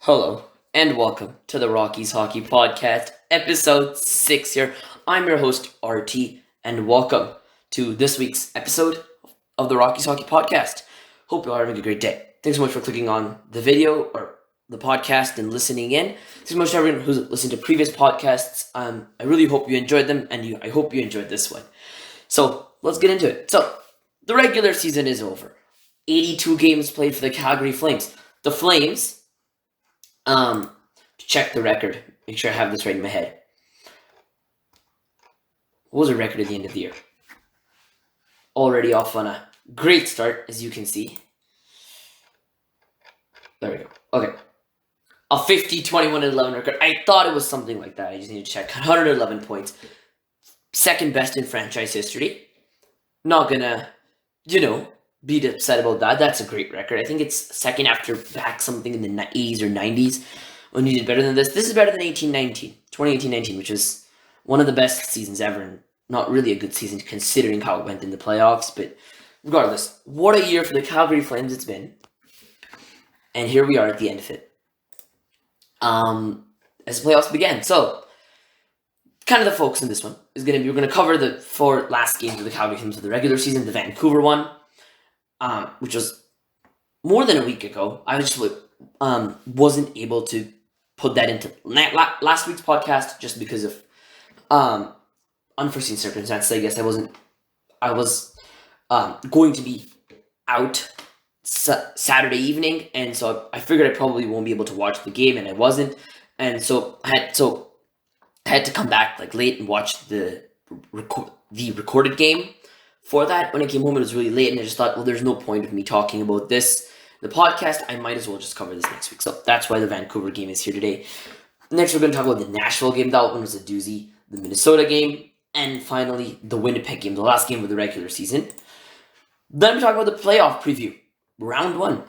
Hello, and welcome to the Rockies Hockey Podcast, episode 6 here. I'm your host, RT, and welcome to this week's episode of the Rockies Hockey Podcast. Hope you are having a great day. Thanks so much for clicking on the video or the podcast and listening in. Thanks so much to everyone who's listened to previous podcasts. I really hope you enjoyed them, and I hope you enjoyed this one. So, let's get into it. So, the regular season is over. 82 games played for the Calgary Flames. The Flames... To check the record, make sure I have this right in my head. What was the record at the end of the year? Already off on a great start, as you can see. There we go. Okay. A 50, 21, and 11 record. I thought it was something like that. I just need to check. 111 points. Second best in franchise history. Not gonna, be upset about that. That's a great record. I think it's second after back something in the 80s or 90s when you did better than this. This is better than 2018-19, which is one of the best seasons ever, and not really a good season considering how it went in the playoffs. But regardless, what a year for the Calgary Flames it's been. And here we are at the end of it. As the playoffs began. So, kind of the focus in this one is going to be, we're going to cover the 4 last games of the Calgary Flames of the regular season, the Vancouver one. Which was more than a week ago. I just wasn't able to put that into last week's podcast just because of unforeseen circumstances. I guess I was going to be out Saturday evening, and so I figured I probably won't be able to watch the game, and I wasn't, and so I had to come back late and watch the recorded game. For that, when I came home, it was really late, and I just thought, well, there's no point of me talking about this. The podcast, I might as well just cover this next week. So that's why the Vancouver game is here today. Next, we're going to talk about the Nashville game. That one was a doozy. The Minnesota game. And finally, the Winnipeg game, the last game of the regular season. Then we talk about the playoff preview. Round 1.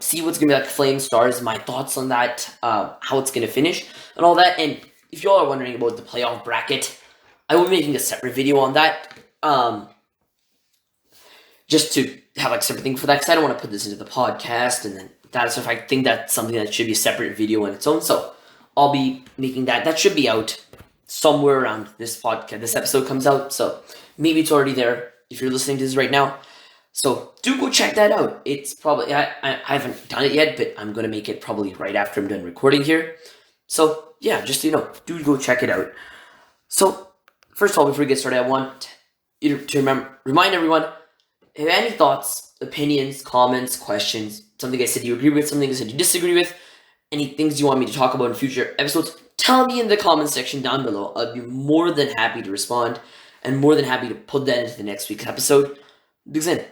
See what's going to be like Flames Stars, my thoughts on that, how it's going to finish, and all that. And if y'all are wondering about the playoff bracket, I will be making a separate video on that. Just to have a separate thing for that, because I don't want to put this into the podcast, and then that. So if I think that's something that should be a separate video on its own, so I'll be making that. That should be out somewhere around this podcast. This episode comes out, so maybe it's already there if you're listening to this right now. So do go check that out. It's probably I haven't done it yet, but I'm gonna make it probably right after I'm done recording here. So yeah, just do go check it out. So first of all, before we get started, I want you to remind everyone. If you have any thoughts, opinions, comments, questions, something I said you agree with, something I said you disagree with, any things you want me to talk about in future episodes, tell me in the comments section down below. I'll be more than happy to respond and more than happy to put that into the next week's episode. Because then,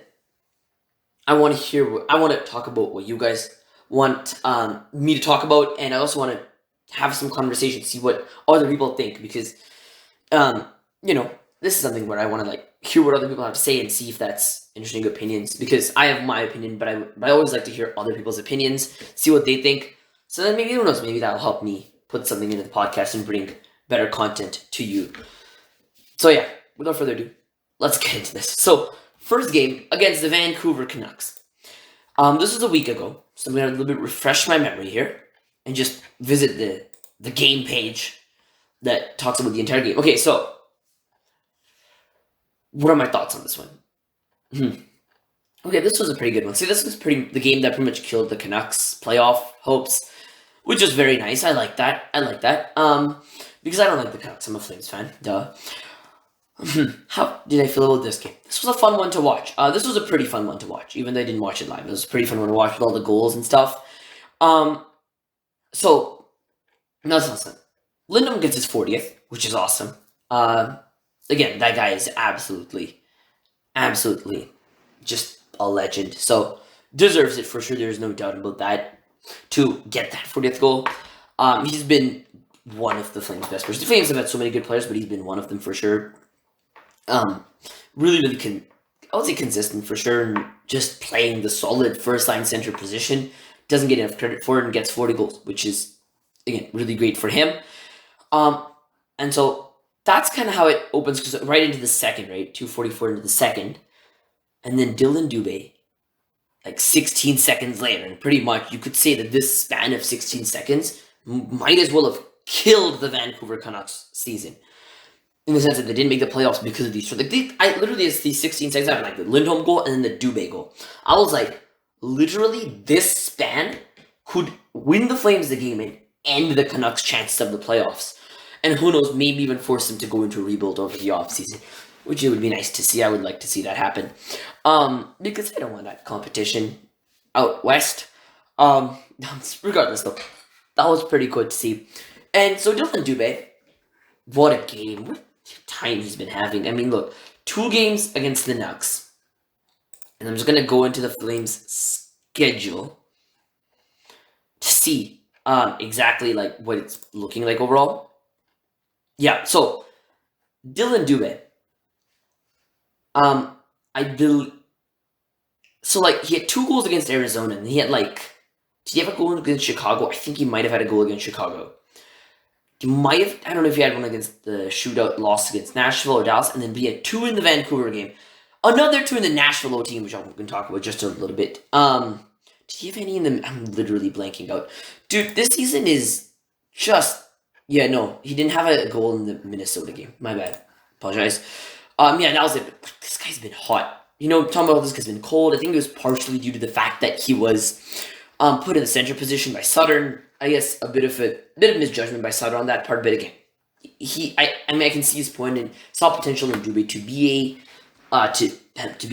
I want to talk about what you guys want me to talk about, and I also want to have some conversation, see what other people think, because, this is something where I want to hear what other people have to say and see if that's interesting opinions, because I have my opinion, but I always like to hear other people's opinions, see what they think. So then maybe, who knows, maybe that'll help me put something into the podcast and bring better content to you. So yeah, without further ado, let's get into this. So, first game against the Vancouver Canucks. This was a week ago, so I'm going to a little bit refresh my memory here and just visit the game page that talks about the entire game. Okay, so what are my thoughts on this one? Okay, this was a pretty good one. See, this was the game that pretty much killed the Canucks' playoff hopes, which was very nice. I like that. Because I don't like the Canucks. I'm a Flames fan. Duh. How did I feel about this game? This was a fun one to watch. This was a pretty fun one to watch, even though I didn't watch it live. It was a pretty fun one to watch with all the goals and stuff. So, that's awesome. Lindholm gets his 40th, which is awesome. Again, that guy is absolutely just a legend. So, deserves it for sure. There's no doubt about that. To get that 40th goal. He's been one of the Flames' best players. The Flames have had so many good players, but he's been one of them for sure. Really, I would say consistent for sure, and just playing the solid first-line center position. Doesn't get enough credit for it and gets 40 goals, which is, again, really great for him. And so, that's kind of how it opens, because right into the second, right? 2:44 into the second. And then Dylan Dubé, like 16 seconds later. And pretty much you could say that this span of 16 seconds might as well have killed the Vancouver Canucks season. In the sense that they didn't make the playoffs because of these. I literally, it's these 16 seconds after like the Lindholm goal and then the Dubé goal. I was like, literally, this span could win the Flames the game and end the Canucks' chances of the playoffs. And who knows, maybe even force them to go into a rebuild over the offseason, which it would be nice to see. I would like to see that happen. Because I don't want that competition out west. Regardless, though, that was pretty good to see. And so Dylan Dubé, what a game. What time he's been having. I mean, look, 2 games against the Nucks. And I'm just going to go into the Flames' schedule to see exactly like what it's looking like overall. Yeah, so Dylan Dubé. He had 2 goals against Arizona, and he had did he have a goal against Chicago? I think he might have had a goal against Chicago. He might have, I don't know if he had one against the shootout loss against Nashville or Dallas, and then he had 2 in the Vancouver game. Another 2 in the Nashville O team, which I'm going to talk about just a little bit. Did he have any in the... I'm literally blanking out. Dude, this season is just... Yeah, no, he didn't have a goal in the Minnesota game. My bad. Apologize. That was it. This guy's been hot. Talking about this guy's been cold. I think it was partially due to the fact that he was put in the center position by Southern. I guess a bit of misjudgment by Sutter on that part, but again, I can see his point and saw potential in Dubé to be a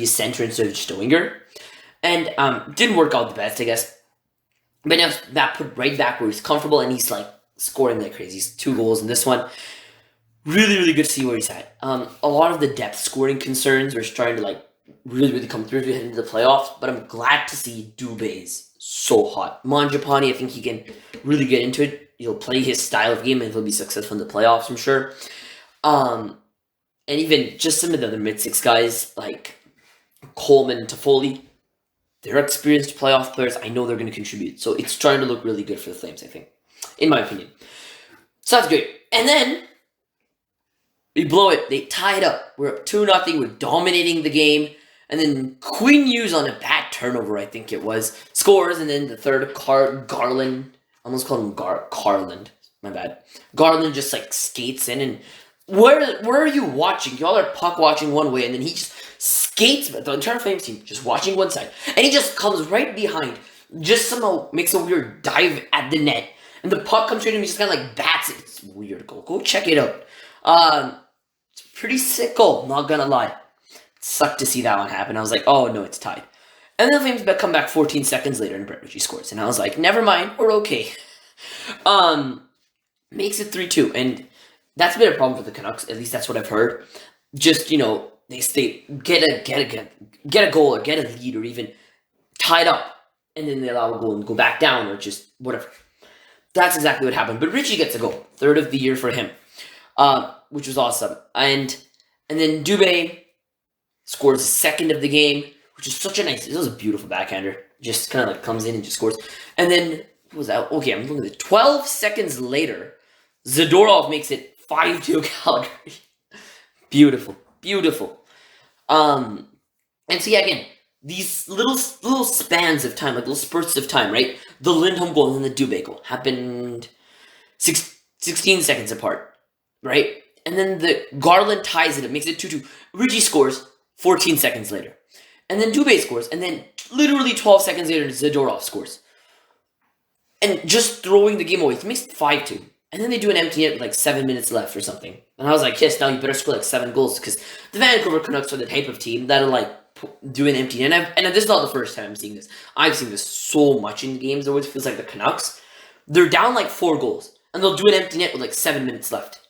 center instead of just a winger, and didn't work out the best, I guess. But now that put right back where he's comfortable, and he's scoring like crazy. He's 2 goals in this one. Really, really good to see where he's at. A lot of the depth scoring concerns were starting to really, really come through as we head into the playoffs, but I'm glad to see Dubé's so hot. Mangiapane, I think he can really get into it. He'll play his style of game and he'll be successful in the playoffs, I'm sure. And even just some of the other mid-6 guys like Coleman and Toffoli, they're experienced playoff players. I know they're going to contribute. So it's starting to look really good for the Flames, I think, in my opinion. So that's great. And then we blow it. They tie it up. We're up 2-0. We're dominating the game. And then Quinn Hughes on a bad turnover, I think it was, scores. And then the third, Garland, I almost called him Garland. My bad. Garland just skates in. And where are you watching? Y'all are puck watching one way. And then he just skates. The entire Flames team just watching one side. And he just comes right behind. Just somehow makes a weird dive at the net. And the puck comes straight to him. He just kind of bats it. It's weird. Go check it out. It's a pretty sick goal. Not gonna lie. Sucked to see that one happen. I was like, oh no, it's tied. And then the Flames come back 14 seconds later and Brett Ritchie scores. And I was like, never mind, we're okay. Makes it 3-2. And that's been a problem for the Canucks. At least that's what I've heard. Just, they get a goal or get a lead or even tie it up. And then they allow a goal and go back down or just whatever. That's exactly what happened. But Ritchie gets a goal. 3rd of the year for him. Which was awesome. And then Dubé scores the 2nd of the game, which is such a nice... This was a beautiful backhander. Just kind of comes in and just scores. And then, what was that? Okay, I'm looking at it. 12 seconds later, Zadorov makes it 5-2 Calgary. Beautiful. Beautiful. And so, yeah, again, these little spans of time, little spurts of time, right? The Lindholm goal and then the Dubé goal happened 16 seconds apart, right? And then the Garland ties it up, makes it 2-2. Ritchie scores 14 seconds later. And then Dubé scores. And then literally 12 seconds later, Zadorov scores. And just throwing the game away. It makes it 5-2. And then they do an empty net with 7 minutes left or something. And I was like, yes, now you better score 7 goals. Because the Vancouver Canucks are the type of team that'll do an empty net. And this is not the first time I'm seeing this. I've seen this so much in games. It always feels like the Canucks, they're down 4 goals. And they'll do an empty net with 7 minutes left.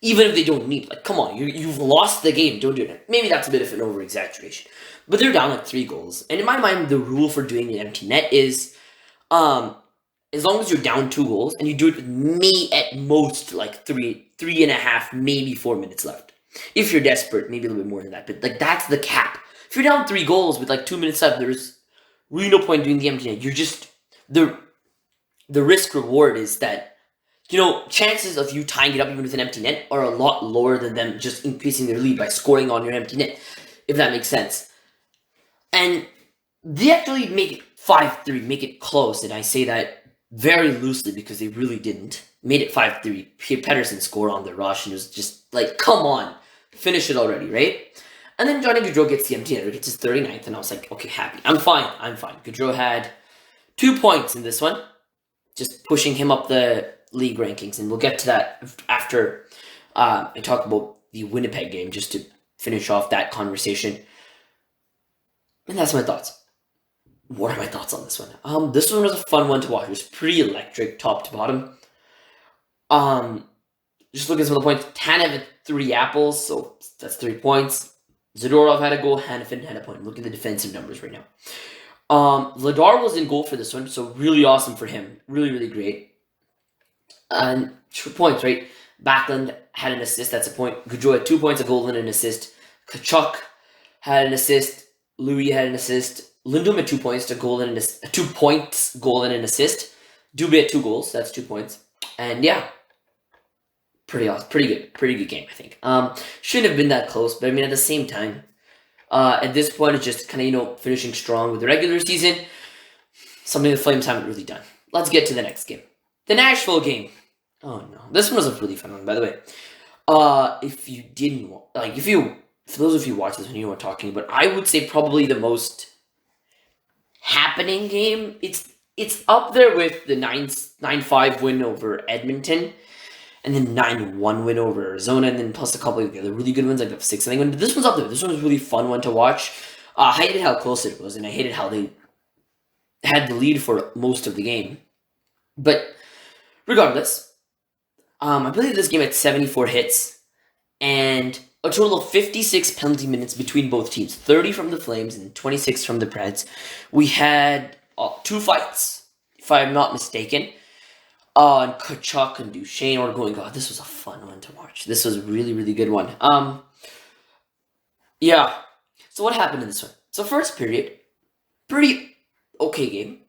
Even if they don't need, come on, you've lost the game, don't do it. Maybe that's a bit of an over-exaggeration. But they're down 3 goals. And in my mind, the rule for doing an empty net is, as long as you're down 2 goals, and you do it with at most, 3.5, maybe 4 minutes left. If you're desperate, maybe a little bit more than that. But, that's the cap. If you're down 3 goals with, 2 minutes left, there's really no point doing the empty net. You're just, the risk-reward is that, chances of you tying it up even with an empty net are a lot lower than them just increasing their lead by scoring on your empty net, if that makes sense. And they actually make it 5-3, make it close, and I say that very loosely because they really didn't. Made it 5-3. Pettersson scored on the rush, and it was just like, come on, finish it already, right? And then Johnny Gaudreau gets the empty netter, gets his 39th, and I was like, okay, happy. I'm fine. Gaudreau had 2 points in this one, just pushing him up the league rankings, and we'll get to that after I talk about the Winnipeg game, just to finish off that conversation. And that's my thoughts. What are my thoughts on this one? This one was a fun one to watch. It was pretty electric, top to bottom. Just looking at some of the points. Tanev had 3 apples, so that's 3 points. Zadorov had a goal. Hanifin had a point. Look at the defensive numbers right now. Vladar was in goal for this one, so really awesome for him. Really, really great. And 2 points, right? Backlund had an assist. That's a point. Gaudreau had 2 points, a goal, and an assist. Kachuk had an assist. Louis had an assist. Lindholm had 2 points, a goal and an 2 points, goal and an assist. Dubé had 2 goals. That's 2 points. And yeah, pretty awesome, pretty good game, I think. Shouldn't have been that close, but I mean, at the same time, at this point, it's just kind of, finishing strong with the regular season. Something the Flames haven't really done. Let's get to the next game. The Nashville game. Oh no, this one was a really fun one, by the way. If you didn't, for those of you who watch this one, you know what I'm talking about. I would say probably the most happening game. It's up there with the 9-5 win over Edmonton, and then 9-1 win over Arizona, and then plus a couple of the other really good ones, like the 6-0 win. But this one's up there. This one was a really fun one to watch. I hated how close it was, and I hated how they had the lead for most of the game. But regardless, I believe this game had 74 hits, and a total of 56 penalty minutes between both teams. 30 from the Flames and 26 from the Preds. We had 2 fights, if I'm not mistaken. And Kachuk and Duchesne were going, God, this was a fun one to watch. This was a really, really good one. Yeah. So what happened in this one? So first period, pretty okay game.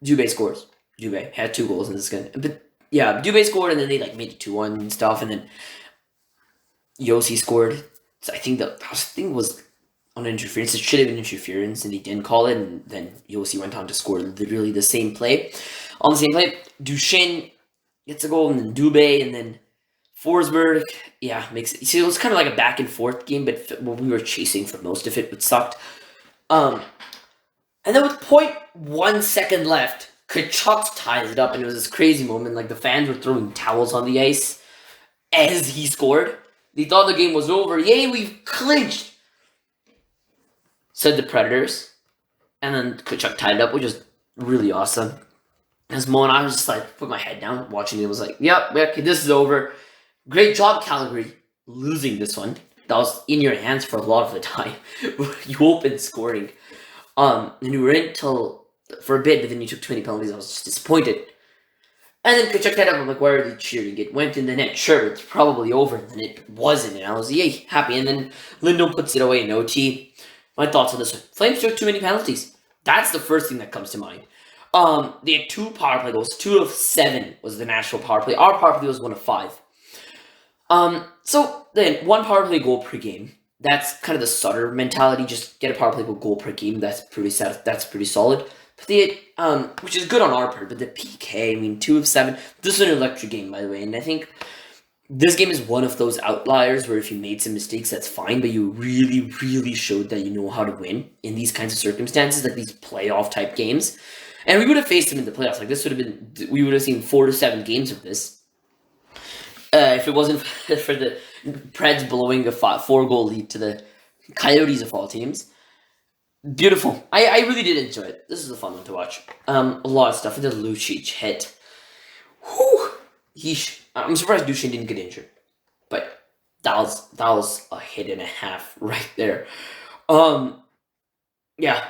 Dubé scores. Dubé had 2 goals in this game. But yeah, Dubé scored, and then they made it 2-1 and stuff, and then Yossi scored. So I think the thing was on interference. It should have been interference, and he didn't call it, and then Yossi went on to score literally the same play. On the same play, Duchesne gets a goal, and then Dubé, and then Forsberg, makes it. See, it was kind of like a back and forth game, but we were chasing for most of it, which sucked. And then with 0.1 second left, Kachuk ties it up, and it was this crazy moment. Like, the fans were throwing towels on the ice as he scored. They thought the game was over. Yay, we've clinched! Said the Predators. And then Kachuk tied it up, which was really awesome. As moment, I was just like, put my head down, watching it. I was like, yep, okay, this is over. Great job, Calgary, losing this one. That was in your hands for a lot of the time. You opened scoring. And you were in for a bit, but then you took 20 penalties. I was just disappointed. And then Kachuk tied up. I'm like, why are they cheering? It went in the net. Sure, it's probably over. And then it wasn't. And I was, yay, happy. And then Lindholm puts it away in OT. My thoughts on this one. Flames took too many penalties. That's the first thing that comes to mind. They had 2 power play goals. 2 of 7 was the Nashville power play. Our power play was 1 of 5. So then 1 power play goal per game. That's kind of the Sutter mentality. Just get a power play goal per game. That's pretty solid. But they had, which is good on our part. But the PK, 2 of 7. This is an electric game, by the way. And I think this game is one of those outliers where if you made some mistakes, that's fine. But you really, really showed that you know how to win in these kinds of circumstances, like these playoff type games. And we would have faced them in the playoffs. Like, this would have been, we would have seen 4 to 7 games of this. If it wasn't for the Preds blowing a 4-goal lead to the Coyotes of all teams. Beautiful. I really did enjoy it. This is a fun one to watch. A lot of stuff. The Lucic hit. Whew. I'm surprised Duchesne didn't get injured. But that was a hit and a half right there. Yeah.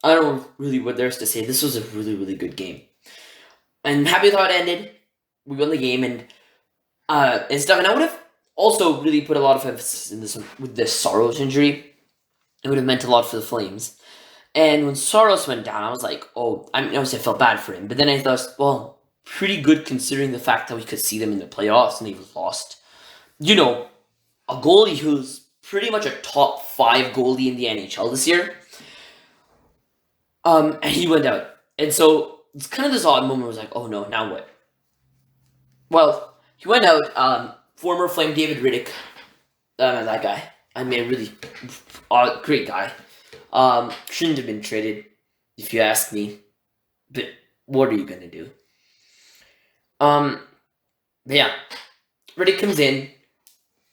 I don't know really what there's to say. This was a really, really good game. I'm happy with how it ended. We won the game and stuff. And I would have also really put a lot of emphasis in this one with the Saros injury. It would have meant a lot for the Flames. And when Saros went down, I was like, obviously I felt bad for him. But then I thought, well, pretty good considering the fact that we could see them in the playoffs and they've lost. A goalie who's pretty much a top 5 goalie in the NHL this year. And he went out. And so it's kind of this odd moment where I was like, oh no, now what? Well, he went out. Former Flame David Riddick, that guy. I mean, really great guy. Shouldn't have been traded, if you ask me. But what are you gonna do? But yeah, Riddick comes in.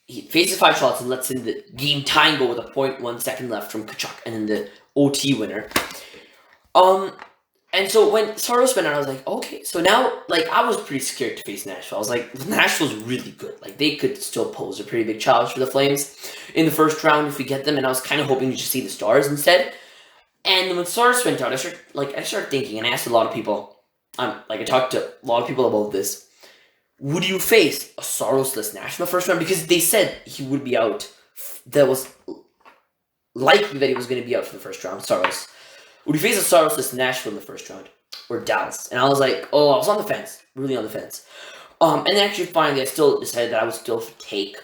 He faces 5 shots and lets in the game tying goal with a 0.1 second left from Tkachuk, and then the OT winner. And so when Saros went out, I was like, okay, so now, like, I was pretty scared to face Nashville. I was like, Nashville's really good. Like, they could still pose a pretty big challenge for the Flames in the first round if we get them, and I was kind of hoping to just see the Stars instead. And when Saros went out, I started thinking, and I asked a lot of people, I talked to a lot of people about this. Would you face a Saros-less Nashville first round? Because they said he would be out. That was likely that he was going to be out for the first round, Saros. Would you face a Saros-less Nashville in the first round? Or Dallas? And I was like, I was on the fence. Really on the fence. And then actually, finally, I still decided that I would still take...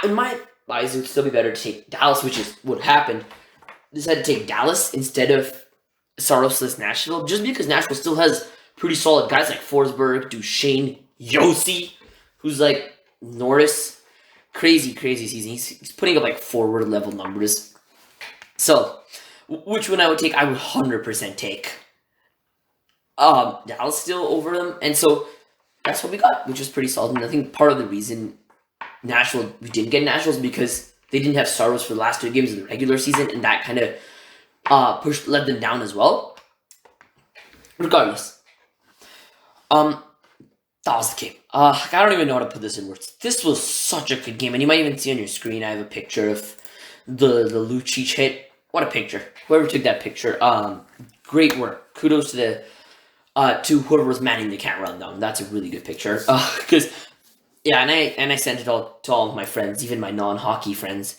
in my eyes, it would still be better to take Dallas, which is what happened. Decided to take Dallas instead of Saros-less Nashville, just because Nashville still has pretty solid guys like Forsberg, Duchesne, Yossi, who's like Norris. Crazy season. He's putting up like forward level numbers. So, which one I would take? I would 100% take Dallas still over them. And so, that's what we got, which was pretty solid. And I think part of the reason we didn't get Nashville is because they didn't have Saros for the last 2 games of the regular season, and that kind of let them down as well. Regardless, that was the game. I don't even know how to put this in words. This was such a good game, and you might even see on your screen I have a picture of the Lucic hit. What a picture! Whoever took that picture, great work. Kudos to to whoever was manning the camera on them. That's a really good picture. Because. Yeah, and I sent it all to all of my friends, even my non-hockey friends.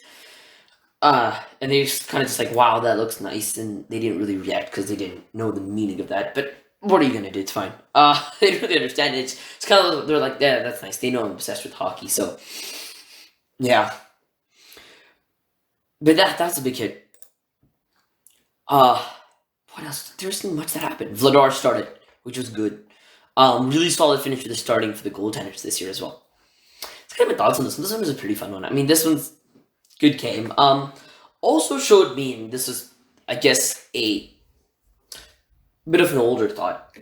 And they just kind of just like, wow, that looks nice, and they didn't really react because they didn't know the meaning of that. But what are you gonna do? It's fine. They don't really understand it. It's kind of, they're like, yeah, that's nice. They know I'm obsessed with hockey, so yeah. But that's a big hit. What else? There wasn't much that happened. Vladar started, which was good. Really solid finish for the starting for the goaltenders this year as well. It's kind of my thoughts on this one. This one was a pretty fun one. I mean, this one's good game. Also showed me, and this is, I guess, a bit of an older thought,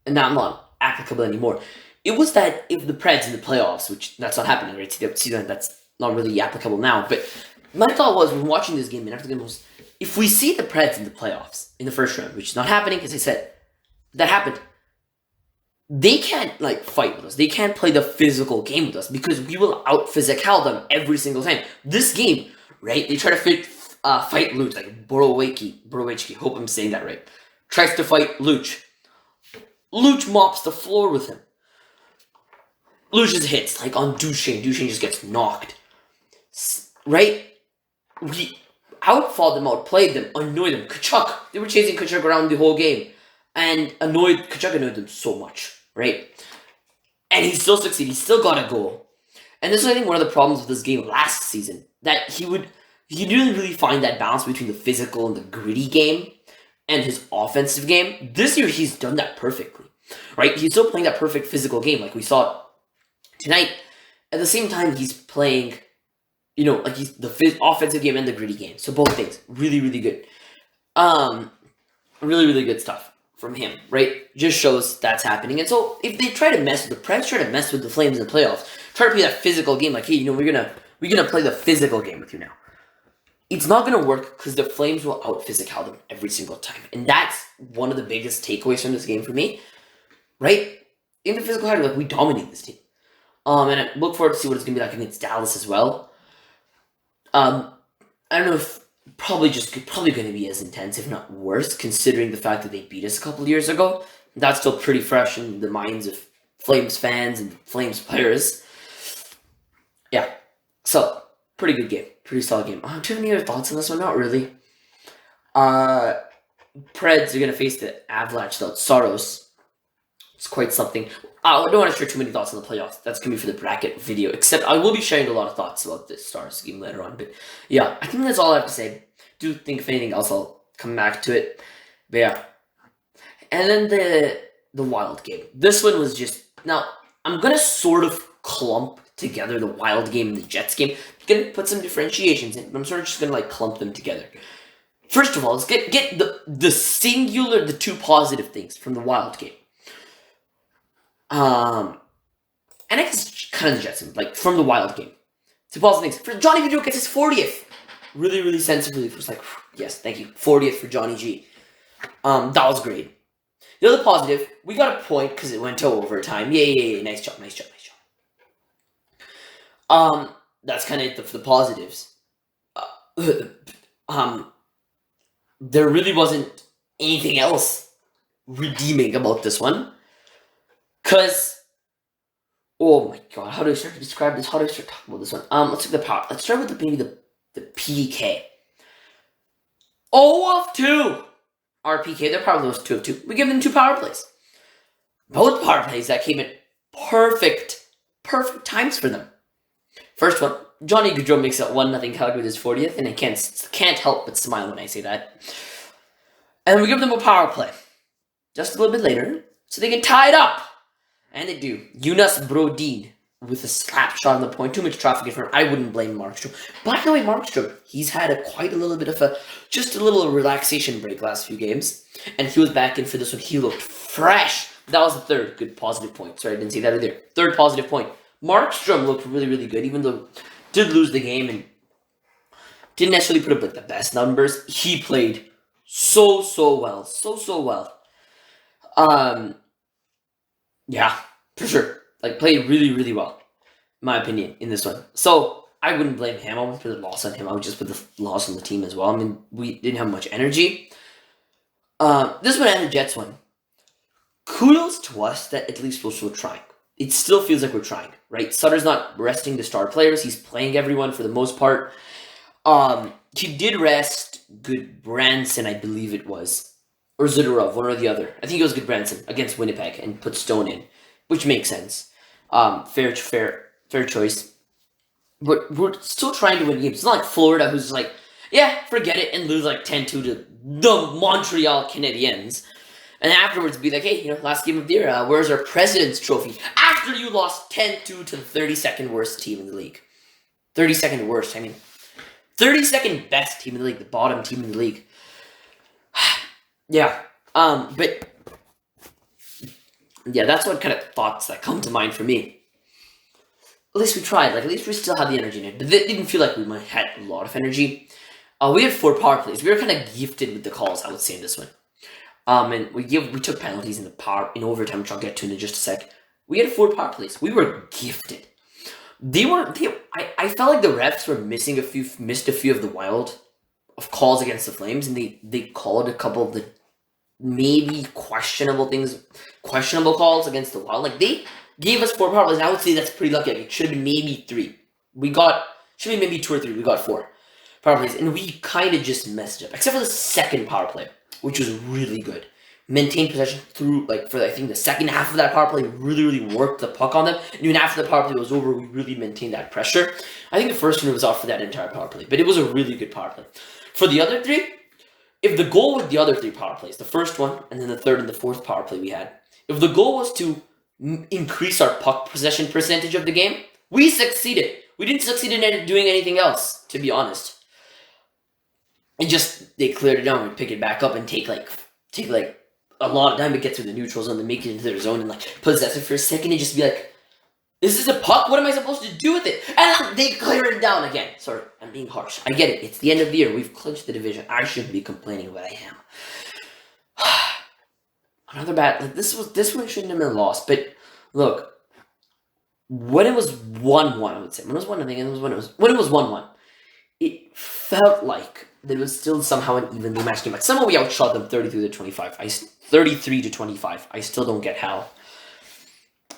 and now not applicable anymore. It was that if the Preds in the playoffs, which that's not happening, right? See that that's not really applicable now. But my thought was when watching this game and after the game was, if we see the Preds in the playoffs in the first round, which is not happening, as I said, that happened. They can't fight with us. They can't play the physical game with us because we will out-physical them every single time. This game, right? They try to fight Luch, like Borowicki, hope I'm saying that right. Tries to fight Luch. Luch mops the floor with him. Luch just hits, on Duchesne. Duchesne just gets knocked. Right? We outfought them, outplayed them, annoyed them. Tkachuk, they were chasing Tkachuk around the whole game. And Tkachuk annoyed them so much, right? And he still succeeded. He still got a goal. And this is, I think, one of the problems with this game last season. That he didn't really find that balance between the physical and the gritty game and his offensive game. This year, he's done that perfectly, right? He's still playing that perfect physical game like we saw tonight. At the same time, he's playing, he's the offensive game and the gritty game. So both things. Really, really good. Really, really good stuff from him, right? Just shows that's happening. And so if they try to mess with the Preds, try to mess with the Flames in the playoffs, try to play that physical game, like, hey, we're gonna play the physical game with you now. It's not gonna work because the Flames will out-physical them every single time. And that's one of the biggest takeaways from this game for me, right? In the physical side, we dominate this team. And I look forward to see what it's gonna be like against Dallas as well. I don't know if probably going to be as intense, if not worse, considering the fact that they beat us a couple years ago. That's still pretty fresh in the minds of Flames fans and Flames players. Yeah, so pretty good game, pretty solid game. Do you have any other thoughts on this one? Not really. Preds are going to face the Avalanche without Saros. It's quite something. I don't want to share too many thoughts on the playoffs. That's going to be for the bracket video. Except I will be sharing a lot of thoughts about this Stars game later on. But yeah, I think that's all I have to say. Do think if anything else, I'll come back to it. But yeah, And then the Wild game. This one was just... Now, I'm going to sort of clump together the Wild game and the Jets game. I'm going to put some differentiations in, but I'm sort of just going to like clump them together. First of all, let's get the singular, the two positive things from the Wild game. And I guess kind of the Jets, like from the Wild game. Two positive things. For Johnny Gaudreau gets his 40th. Really, really sensitively. It was like, yes, thank you. 40th for Johnny G. That was great. The other positive, we got a point because it went to overtime. Yay. Nice job. That's kind of it for the positives. There really wasn't anything else redeeming about this one. Because, oh my god, how do I start to describe this? How do I start talking about this one? Let's take the power. Let's start with maybe the PK. 0 of 2. Our PK, they're probably those 2 of 2. We give them 2 power plays. Both power plays that came at perfect times for them. First one, Johnny Gaudreau makes it 1-0 Calgary with his 40th, and I can't help but smile when I say that. And we give them a power play just a little bit later, so they can tie it up. And they do. Jonas Brodin with a slap shot on the point. Too much traffic in front. I wouldn't blame Markstrom. By the way, Markstrom, he's had quite a little bit of just a little relaxation break last few games. And he was back in for this one. He looked fresh. That was the third good positive point. Sorry, I didn't see that earlier. Third positive point. Markstrom looked really, really good, even though did lose the game and didn't necessarily put up like the best numbers. He played so well. So well. Yeah, for sure. Like, played really, really well, in my opinion, in this one. So, I wouldn't blame him. I wouldn't put the loss on him. I would just put the loss on the team as well. I mean, we didn't have much energy. This one and the Jets one. Kudos to us that at least we're still trying. It still feels like we're trying, right? Sutter's not resting the star players. He's playing everyone for the most part. He did rest Goodbranson, I believe it was. Or Zadorov, one or the other. I think it was Goodbranson against Winnipeg and put Stone in, which makes sense. Fair choice. But we're still trying to win games. It's not like Florida, who's like, yeah, forget it, and lose like 10-2 to the Montreal Canadiens. And afterwards be like, hey, last game of the year, where's our President's Trophy? After you lost 10-2 to the 32nd worst team in the league. 32nd worst, 32nd best team in the league, the bottom team in the league. Yeah, but yeah, that's what kind of thoughts that come to mind for me. At least we tried. Like, at least we still had the energy in it, but it didn't feel like we had a lot of energy. We had 4 power plays. We were kind of gifted with the calls, I would say, in this one. And we took penalties in overtime, which I'll get to in just a sec. We had 4 power plays. We were gifted. I felt like the refs were missed a few of the Wild of calls against the Flames, and they called a couple of the maybe questionable calls against the Wild. Like, they gave us 4 power plays, and I would say that's pretty lucky. Like, it should have been maybe 3. Should be maybe 2 or 3. We got 4 power plays, and we kind of just messed it up, except for the second power play, which was really good. Maintained possession through, for I think the second half of that power play, really, really worked the puck on them. And even after the power play was over, we really maintained that pressure. I think the first one was off for that entire power play, but it was a really good power play. For the other 3, if the goal with the other 3 power plays, the first one, and then the third and the fourth power play we had, if the goal was to increase our puck possession percentage of the game, we succeeded. We didn't succeed in doing anything else, to be honest. And just, they cleared it down and pick it back up and take a lot of time to get through the neutral zone and make it into their zone and possess it for a second and just be like, is this a puck? What am I supposed to do with it? And they clear it down again. Sorry, I'm being harsh. I get it. It's the end of the year. We've clinched the division. I shouldn't be complaining, but I am. Another bad. This one shouldn't have been lost. But look, when it was 1-1, I would say when it was 1-0, and when it was 1-1, it felt like there was still somehow an evenly matched game. Like, somehow we outshot them 33-25. 33-25. I still don't get how.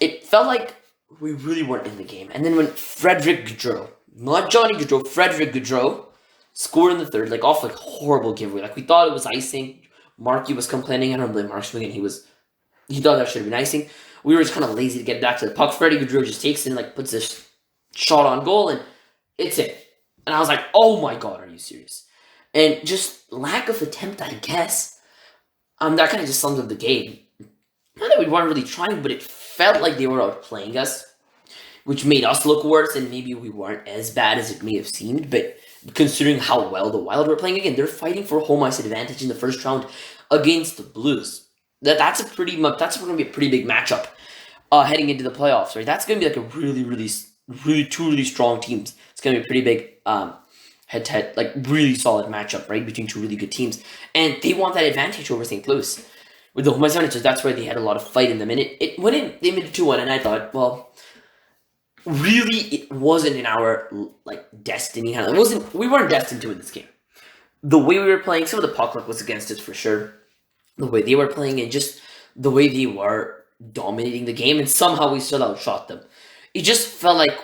It felt like we really weren't in the game. And then when Frederick Gaudreau, not Johnny Gaudreau, Frederick Gaudreau scored in the third, off horrible giveaway. We thought it was icing. Marky was complaining. I don't blame Mark Swing, and he thought that should have been icing. We were just kind of lazy to get back to the puck. Freddie Gaudreau just takes it and puts this shot on goal, and it's it. And I was like, oh my god, are you serious? And just lack of attempt, I guess. That kind of just sums up the game. Not that we weren't really trying, but it felt like they were outplaying us, which made us look worse, and maybe we weren't as bad as it may have seemed, but considering how well the Wild were playing, again, they're fighting for home ice advantage in the first round against the Blues. That's going to be a pretty big matchup heading into the playoffs, right? That's going to be like a two really strong teams. It's going to be a pretty big head-to-head, like really solid matchup, right, between two really good teams, and they want that advantage over St. Louis. With the home ice advantage, that's why they had a lot of fight in them, and it went in. They made it 2-1, and I thought, well, really, it wasn't in our destiny. We weren't destined to win this game. The way we were playing, some of the puck luck was against us for sure. The way they were playing, and just the way they were dominating the game, and somehow we still outshot them. It just felt like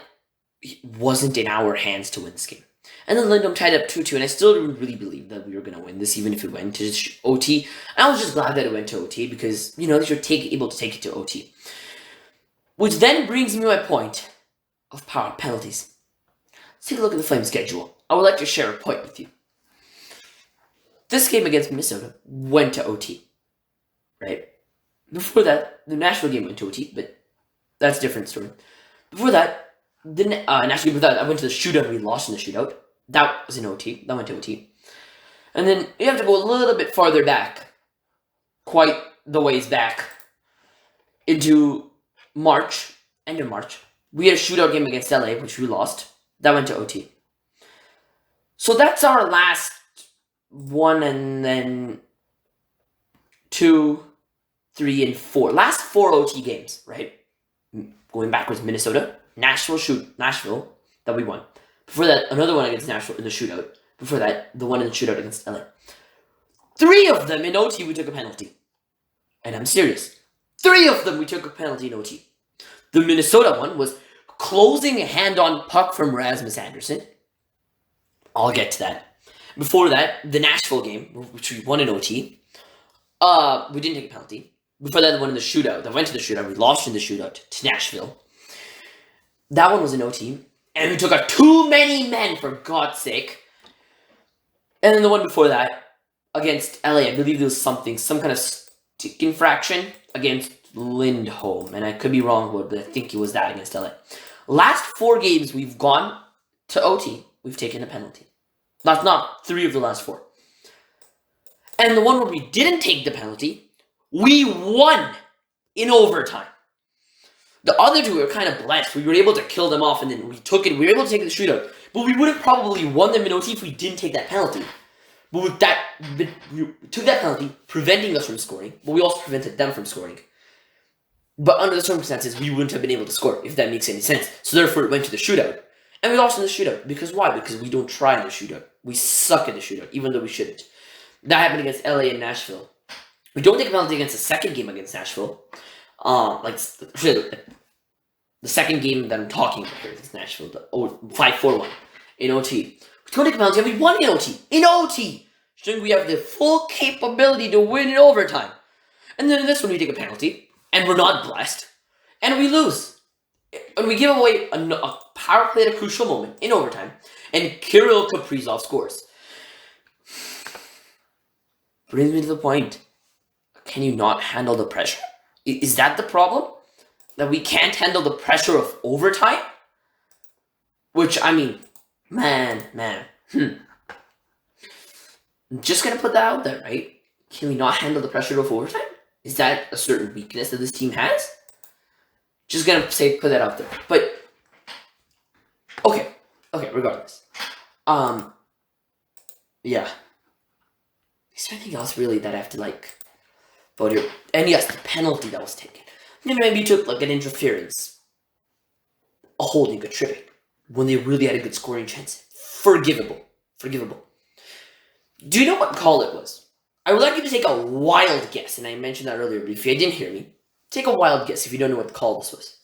it wasn't in our hands to win this game. And then Lindholm tied up 2-2, and I still didn't really believe that we were going to win this, even if it went to OT. And I was just glad that it went to OT, because, they were able to take it to OT. Which then brings me to my point of power penalties. Let's take a look at the Flames schedule. I would like to share a point with you. This game against Minnesota went to OT, right? Before that, the Nashville game went to OT, but that's a different story. Before that, the Nashville game, I went to the shootout, we lost in the shootout. That was in OT. That went to OT. And then you have to go a little bit farther back, quite the ways back, into March, end of March. We had a shootout game against LA, which we lost. That went to OT. So that's our last one, and then 2, 3, and 4. Last 4 OT games, right? Going backwards, Minnesota, Nashville, that we won. Before that, another one against Nashville in the shootout. Before that, the one in the shootout against LA. 3 of them in OT, we took a penalty. And I'm serious. 3 of them, we took a penalty in OT. The Minnesota one was closing a hand-on puck from Rasmus Anderson. I'll get to that. Before that, the Nashville game, which we won in OT, we didn't take a penalty. Before that, the one in the shootout, that went to the shootout, we lost in the shootout to Nashville. That one was in OT, and we took out too many men, for God's sake. And then the one before that, against LA, I believe there was some kind of stick infraction against Lindholm, and I could be wrong, but I think it was that against LA. Last 4 games we've gone to OT, we've taken a penalty. That's not 3 of the last 4. And the one where we didn't take the penalty, we won in overtime. The other 2 were kind of blessed. We were able to kill them off, and then we were able to take the shootout. But we would have probably won them in OT if we didn't take that penalty. But with that, we took that penalty, preventing us from scoring, but we also prevented them from scoring. But under the circumstances, we wouldn't have been able to score, if that makes any sense. So therefore, it went to the shootout. And we lost in the shootout. Because why? Because we don't try in the shootout. We suck in the shootout, even though we shouldn't. That happened against LA and Nashville. We don't take a penalty against the second game against Nashville. The second game that I'm talking about here against Nashville, the 5-4 one in OT. We don't take a penalty, and we won in OT. In OT! Shouldn't we have the full capability to win in overtime? And then in this one, we take a penalty, and we're not blessed, and we lose. And we give away a power play at a crucial moment in overtime, and Kirill Kaprizov scores. Brings me to the point. Can you not handle the pressure? Is that the problem? That we can't handle the pressure of overtime? Which, I mean, man. I'm just gonna put that out there, right? Can we not handle the pressure of overtime? Is that a certain weakness that this team has? Just gonna put that out there. But, okay, regardless. Yeah. Is there anything else really that I have to about here? And yes, the penalty that was taken. Maybe you took an interference, a holding, a tripping, when they really had a good scoring chance. Forgivable. Do you know what call it was? I would like you to take a wild guess, and I mentioned that earlier, but if you didn't hear me, take a wild guess if you don't know what the call this was.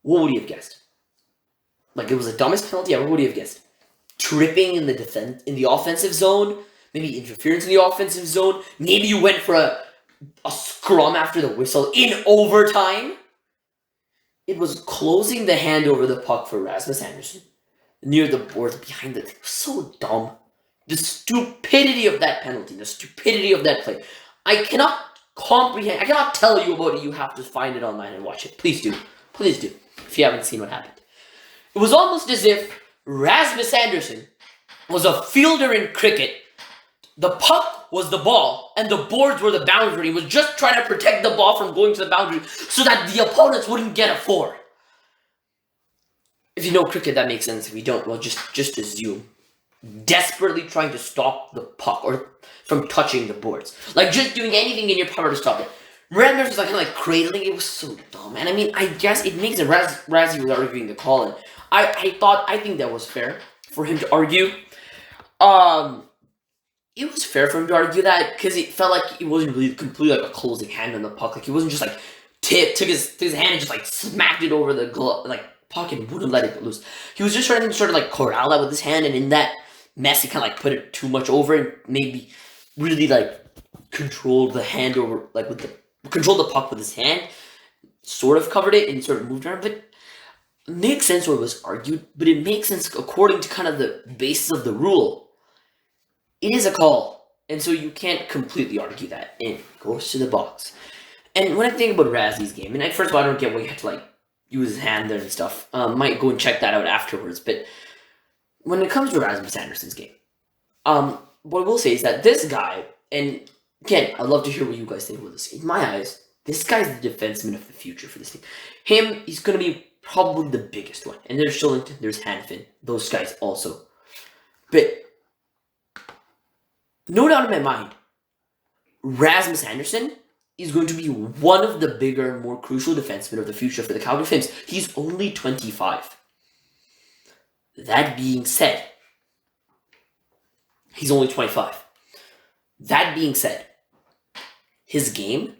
What would you have guessed? It was the dumbest penalty ever. What would you have guessed? Tripping in the offensive zone? Maybe interference in the offensive zone? Maybe you went for a scrum after the whistle in overtime? It was closing the hand over the puck for Rasmus Anderson near the boards behind it. It was so dumb. The stupidity of that penalty, the stupidity of that play. I cannot comprehend. I cannot tell you about it. You have to find it online and watch it. Please do. Please do. If you haven't seen what happened. It was almost as if Rasmus Anderson was a fielder in cricket. The puck was the ball, and the boards were the boundary. He was just trying to protect the ball from going to the boundary so that the opponents wouldn't get a 4. If you know cricket, that makes sense. If you don't, well, just assume. Desperately trying to stop the puck or from touching the boards. Like, just doing anything in your power to stop it. Randers was kind of like cradling. It was so dumb. And I mean, I guess it makes it Razzie was arguing the call. And I think that was fair for him to argue. It was fair for him to argue that because it felt like it wasn't really completely like a closing hand on the puck. Like, he wasn't just like took his hand and just like smacked it over the glove, like puck, and wouldn't let it go loose. He was just trying to sort of like corral that with his hand, and in that mess, he kind of like put it too much over and maybe really like controlled the hand over, like controlled the puck with his hand, sort of covered it and sort of moved around. But it makes sense what was argued, but it makes sense according to kind of the basis of the rule. It is a call, and so you can't completely argue that. It goes to the box. And when I think about Razzie's game, and first of all, I don't get why you had to like use his hand there and stuff. Might go and check that out afterwards. But when it comes to Rasmus Anderson's game, what I will say is that this guy, and again, I'd love to hear what you guys think about this. In my eyes, this guy's the defenseman of the future for this team. He's going to be probably the biggest one. And there's Shillington, there's Hanfin, those guys also. But no doubt in my mind, Rasmus Anderson is going to be one of the bigger, more crucial defensemen of the future for the Calgary Flames. He's only 25. That being said, he's only 25. That being said, his game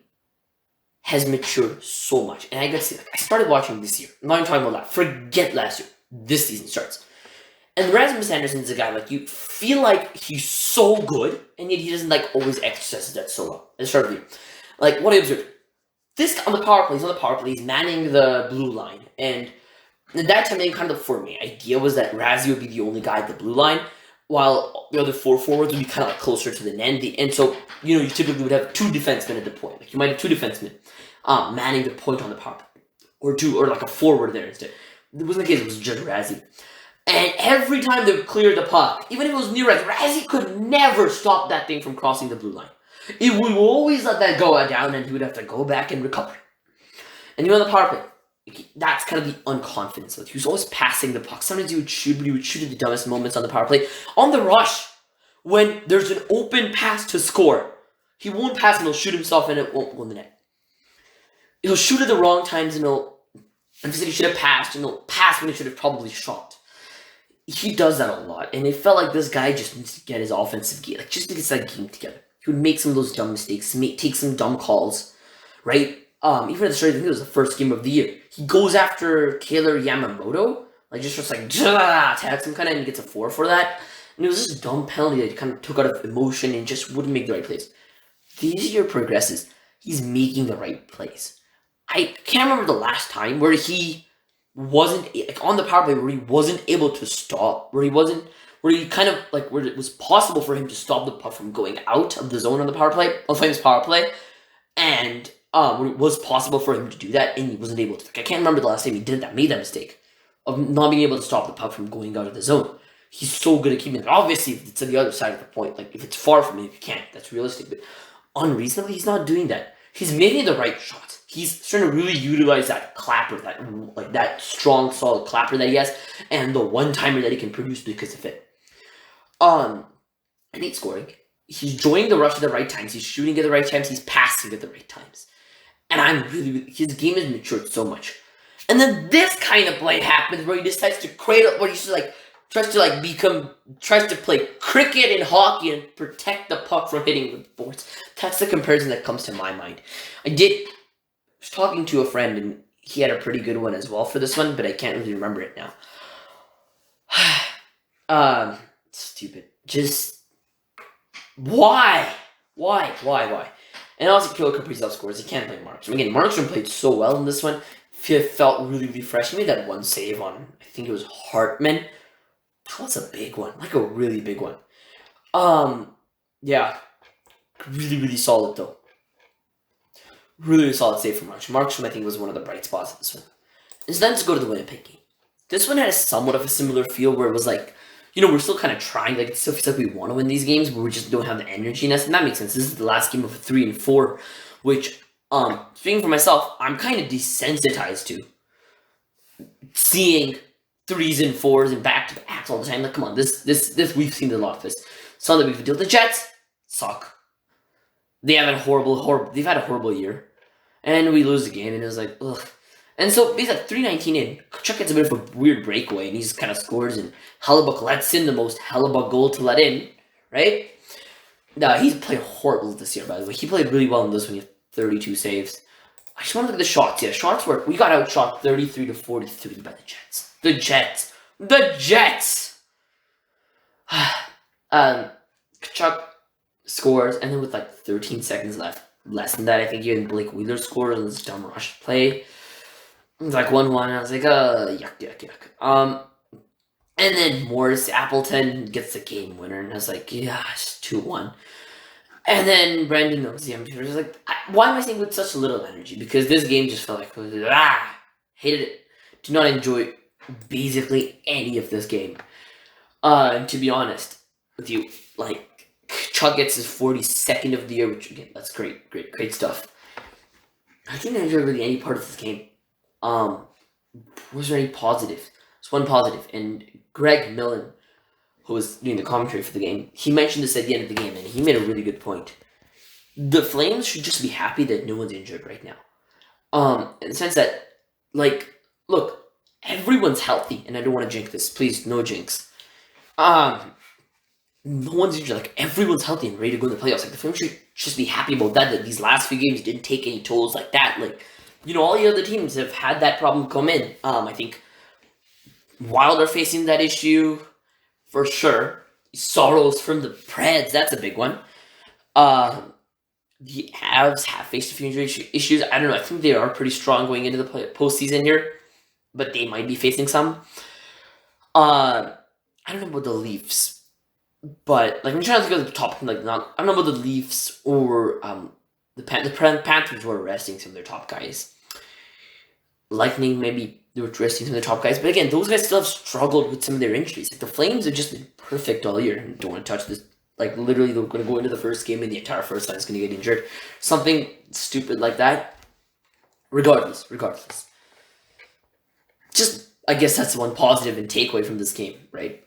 has matured so much. And I gotta say, I started watching this year. I'm not even talking about that. Forget last year. This season starts. And Rasmus Anderson is a guy, like, you feel like he's so good, and yet he doesn't, like, always exercise that so well. At the start of the year. Like, what I observed. This guy on the power play, he's manning the blue line. And at that time, kind of, for me, idea was that Razzie would be the only guy at the blue line, while the other 4 forwards would be kind of, like, closer to the net. And so, you typically would have 2 defensemen at the point. Like, you might have 2 defensemen manning the point on the power play. Or like a forward there instead. It wasn't the case, it was just Razzie. And every time they would clear the puck, even if it was near Razzie could never stop that thing from crossing the blue line. It would always let that go down, and he would have to go back and recover. And on the power play, that's kind of the unconfidence. He was always passing the puck. Sometimes he would shoot, but he would shoot at the dumbest moments on the power play. On the rush, when there's an open pass to score, he won't pass and he'll shoot himself and it won't go in the net. He'll shoot at the wrong times and he should have passed, and he'll pass when he should have probably shot. He does that a lot, and it felt like this guy just needs to get his offensive game, just to get that game together. He would make some of those dumb mistakes, take some dumb calls, right? Even at the start, I think it was the first game of the year. He goes after Taylor Yamamoto, tags him kind of, and he gets a 4 for that. And it was just a dumb penalty that he kind of took out of emotion and just wouldn't make the right plays. The year progresses, he's making the right plays. I can't remember the last time where he wasn't on the power play where he wasn't able to stop, where it was possible for him to stop the puck from going out of the zone on the power play, on Flames power play, and where it was possible for him to do that, and he wasn't able to. I can't remember the last time he made that mistake of not being able to stop the puck from going out of the zone. He's so good at keeping it. Obviously, if it's on the other side of the point, like if it's far from him, if you can't, that's realistic. But unreasonably, he's not doing that. He's making the right shots. He's trying to really utilize that clapper, that strong, solid clapper that he has, and the one-timer that he can produce because of it. And he's scoring. He's joining the rush at the right times. He's shooting at the right times. He's passing at the right times. And his game has matured so much. And then this kind of play happens where he decides to cradle, where he's just tries to play cricket and hockey and protect the puck from hitting the boards. That's the comparison that comes to my mind. I was talking to a friend, and he had a pretty good one as well for this one, but I can't really remember it now. Stupid. Just, why? And also, Kirill Kaprizov scores. He can't play Markstrom. Again, Markstrom played so well in this one. It felt really refreshing. He made that one save on, I think it was Hartman. That was a big one. Like a really big one. Yeah. Really, really solid, though. Really solid save from Markstrom. Markstrom, I think, was one of the bright spots of this one. And so then to go to the Winnipeg game. This one had a somewhat of a similar feel where it was like, we're still kind of trying. Like, it still feels like we want to win these games, but we just don't have the energy in us. And that makes sense. This is the last game of 3 and 4, which, speaking for myself, I'm kind of desensitized to seeing 3s and 4s and back-to-backs all the time. Like, come on, this we've seen a lot of this. Some that we've dealt with. The Jets suck. They've had a horrible year. And we lose the game, and it was like, ugh. And so, he's at 3:19 in. Tkachuk gets a bit of a weird breakaway, and he just kind of scores, and Hellebuck lets in the most Hellebuck goal to let in, right? He's played horrible this year, by the way. He played really well in this one. He had 32 saves. I just want to look at the shots. Yeah, shots were, we got outshot 33-43 by the Jets. The Jets! Tkachuk scores, and then with like 13 seconds left, less than that, I think even Blake Wheeler scored on this dumb rush play. It was like 1-1. I was like, yuck. And then Morris Appleton gets the game winner, and I was like, yeah, it's 2-1. And then Brandon knows the empty. I was like, why am I saying with such little energy? Because this game just felt like, hated it. Did not enjoy basically any of this game. And to be honest with you, like, Chuck gets his 42nd of the year, which again, that's great stuff. I didn't enjoy really any part of this game. Was there any positive? There's one positive, and Greg Millen, who was doing the commentary for the game, he mentioned this at the end of the game, and he made a really good point. The Flames should just be happy that no one's injured right now. In the sense that, like, look, everyone's healthy, and I don't want to jinx this. Please, no jinx. No one's injured. Like, everyone's healthy and ready to go in the playoffs. Like, the Flames should just be happy about that these last few games didn't take any tolls like that. Like, all the other teams have had that problem come in. I think Wild are facing that issue for sure. Sorrows from the Preds, that's a big one. The Avs have faced a few injury issues. I don't know. I think they are pretty strong going into the postseason here, but they might be facing some. I don't know about the Leafs. But, like, I'm trying to think of the top, like, I don't know about the Leafs or the Panthers were resting some of their top guys. Lightning, maybe they were resting some of their top guys. But again, those guys still have struggled with some of their injuries. Like, the Flames have just been perfect all year. And don't want to touch this. Like, literally, they're going to go into the first game and the entire first line is going to get injured. Something stupid like that. Regardless. Just, I guess that's one positive and takeaway from this game, right?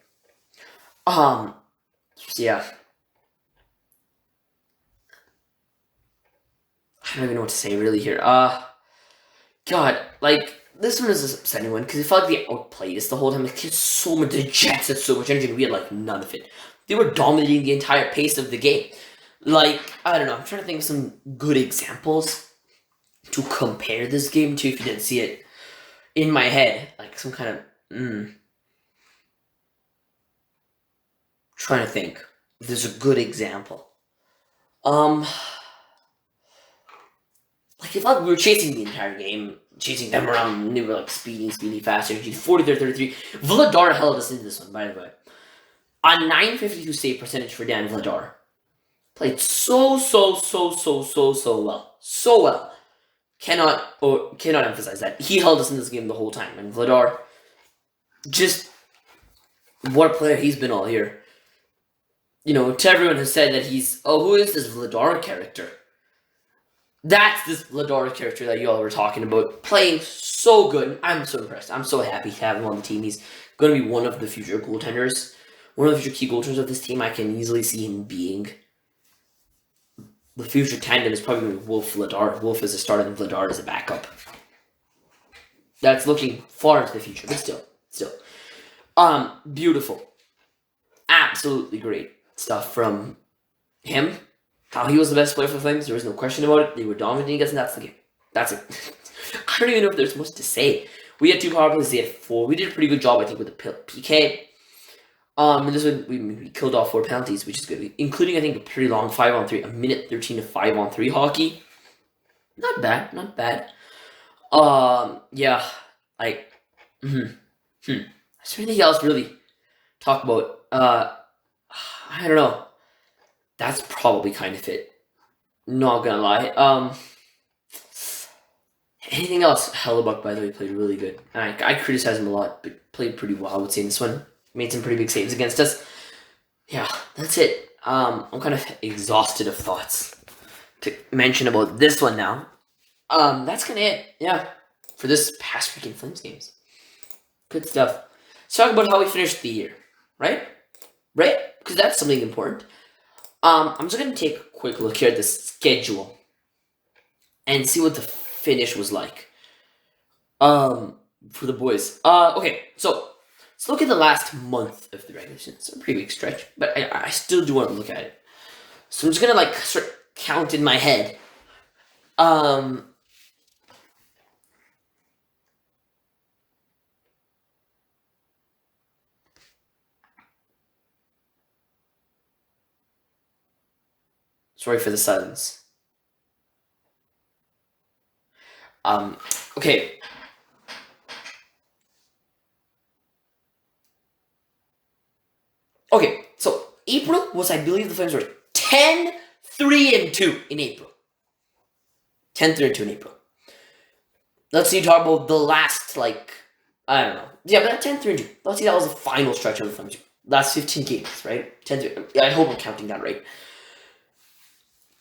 Yeah. I don't even know what to say really here. God, like, this one is a upsetting one because it felt like they outplayed us the whole time. Like, the Jets had so much energy and we had, like, none of it. They were dominating the entire pace of the game. Like, I don't know. I'm trying to think of some good examples to compare this game to if you didn't see it in my head. Like, some kind of, trying to think if there's a good example. Like, it felt like we were chasing the entire game, chasing them around, and they were like speeding faster. 40-33. Vladar held us into this one, by the way. A .952 save percentage for Dan Vladar. Played so well. So well. Cannot emphasize that. He held us in this game the whole time. And Vladar, just what a player he's been all year. To everyone who said that who is this Vladar character? That's this Vladar character that you all were talking about. Playing so good. I'm so impressed. I'm so happy to have him on the team. He's going to be one of the future goaltenders. One of the future key goaltenders of this team. I can easily see him being. The future tandem is probably going to be Wolf Vladar. Wolf as a starter and Vladar as a backup. That's looking far into the future, but still. Beautiful. Absolutely great stuff from him. How he was the best player for the Flames, there was no question about it. They were dominating us, and that's the game. That's it. I don't even know if there's much to say. We had 2 power plays, they had 4. We did a pretty good job, I think, with the PK. And this one, we killed off 4 penalties, which is good. Including, I think, a pretty long 5-on-3, a minute 13 of 5-on-3 hockey. Not bad. Yeah, like, Is there anything else really talk about? I don't know. That's probably kind of it. Not gonna lie. Anything else? Hellebuck, by the way, played really good. And I criticize him a lot, but played pretty well, I would say, in this one. Made some pretty big saves against us. Yeah, that's it. I'm kind of exhausted of thoughts to mention about this one now. That's kind of it. Yeah, for this past freaking Flames games. Good stuff. Let's talk about how we finished the year, right? Right? Because that's something important. I'm just gonna take a quick look here at the schedule and see what the finish was like. For the boys. Okay, so let's look at the last month of the regular season. It's a pretty big stretch, but I still do want to look at it. So I'm just gonna start count in my head. Sorry for the silence. Okay. Okay, so April was, I believe the Flames were 10-3-2 in April. 10-3-2 in April. Let's see, talk about the last, I don't know. Yeah, but 10-3-2. Let's see, that was the final stretch of the Flames. Last 15 games, right? 10-3. I hope I'm counting that right.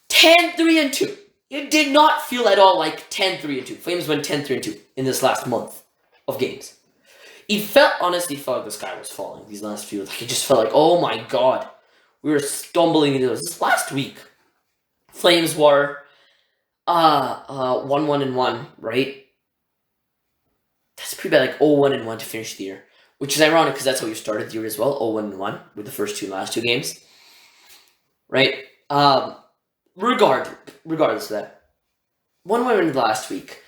10-3-2. It did not feel at all like 10-3-2. Flames went 10-3-2 in this last month of games. It honestly felt like the sky was falling these last few. It just felt like, oh my god, we were stumbling into this last week. Flames were 1-1-1, right? That's pretty bad, 0-1-1 to finish the year, which is ironic because that's how you started the year as well, 0-1-1 with the last two games, right? Regardless of that, 1-1 into the last week.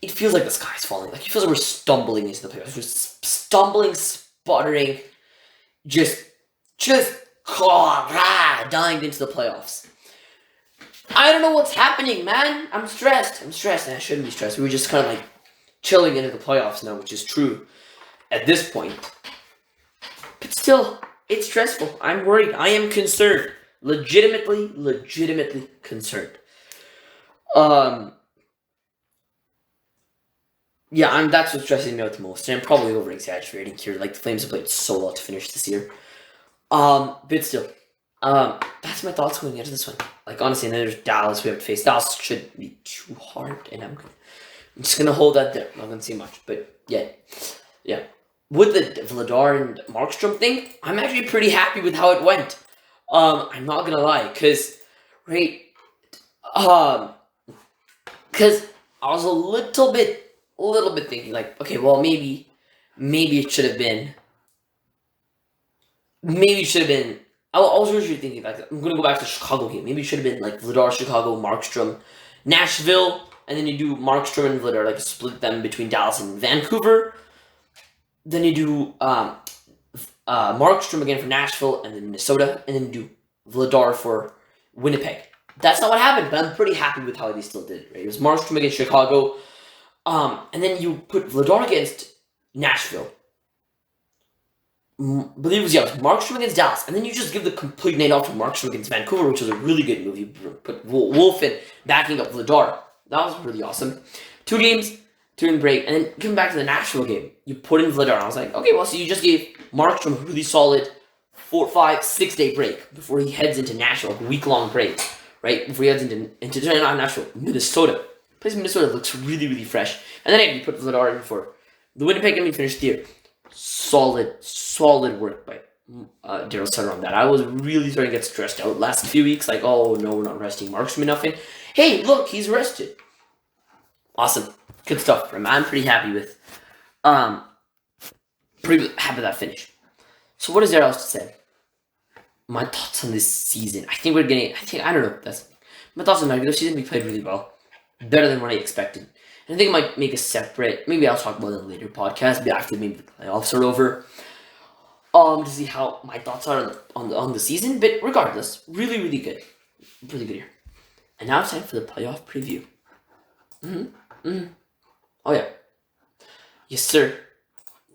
It feels like the sky's falling. It feels like we're stumbling into the playoffs. We're stumbling, sputtering, just dying into the playoffs. I don't know what's happening, man. I'm stressed, and I shouldn't be stressed. We were just kind of chilling into the playoffs now, which is true at this point. But still, it's stressful. I'm worried. I am concerned. Legitimately concerned. Yeah, that's what's stressing me out the most. And I'm probably over-exaggerating here. The Flames have played so well to finish this year. But still. That's my thoughts going into this one. Honestly, and then there's Dallas we have to face. Dallas shouldn't be too hard, and I'm just going to hold that there. I'm not going to say much, but yeah. With the Vladar and Markstrom thing, I'm actually pretty happy with how it went. I'm not going to lie, because because I was a little bit thinking, okay, well, maybe it should have been. I was originally thinking, I'm going to go back to the Chicago game. Maybe it should have been, Vladar, Chicago, Markstrom, Nashville, and then you do Markstrom and Vladar, split them between Dallas and Vancouver. Then you do Markstrom again for Nashville and then Minnesota, and then you do Vladar for Winnipeg. That's not what happened, but I'm pretty happy with how they still did it, right? It was Markstrom against Chicago, and then you put Vladar against Nashville. I believe it was Markstrom against Dallas, and then you just give the complete night off to Markstrom against Vancouver, which was a really good move. You put Wolf in, backing up Vladar. That was really awesome. 2 games during break, and then coming back to the Nashville game, you put in Vladar. I was like, okay, well, so you just gave Markstrom a really solid 4, 5, 6 day break before he heads into Nashville, a week-long break, right? Before he heads into not Nashville, Minnesota. Plays Minnesota, looks really, really fresh. And then you put Vladar in for the Winnipeg game and finished the year. Solid work by Daryl Sutter on that. I was really starting to get stressed out last few weeks. Oh no, we're not resting Markstrom enough. And hey, look, he's rested. Awesome, good stuff. I'm pretty happy with. Pretty happy with that finish. So what is there else to say? My thoughts on this season. I don't know. That's my thoughts on the regular season. We played really well, better than what I expected. I think I might make a separate. Maybe I'll talk about it in a later podcast. Maybe after the playoffs are over. To see how my thoughts are on the season. But regardless, really good year. And now it's time for the playoff preview. Oh yeah, yes sir.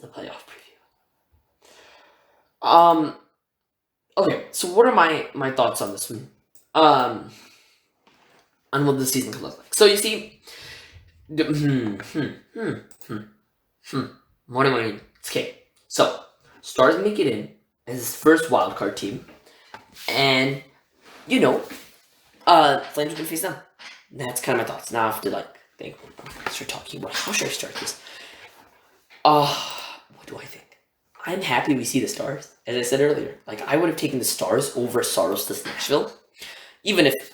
The playoff preview. Okay. So what are my thoughts on this one? on what the season could look like. So you see, what do I mean? Okay, so Stars make it in as his first wildcard team, and Flames are gonna face them. That's kind of my thoughts. Now I have to start talking about how should I start this. What do I think? I'm happy we see the Stars. As I said earlier, I would have taken the Stars over Saros Nashville, even if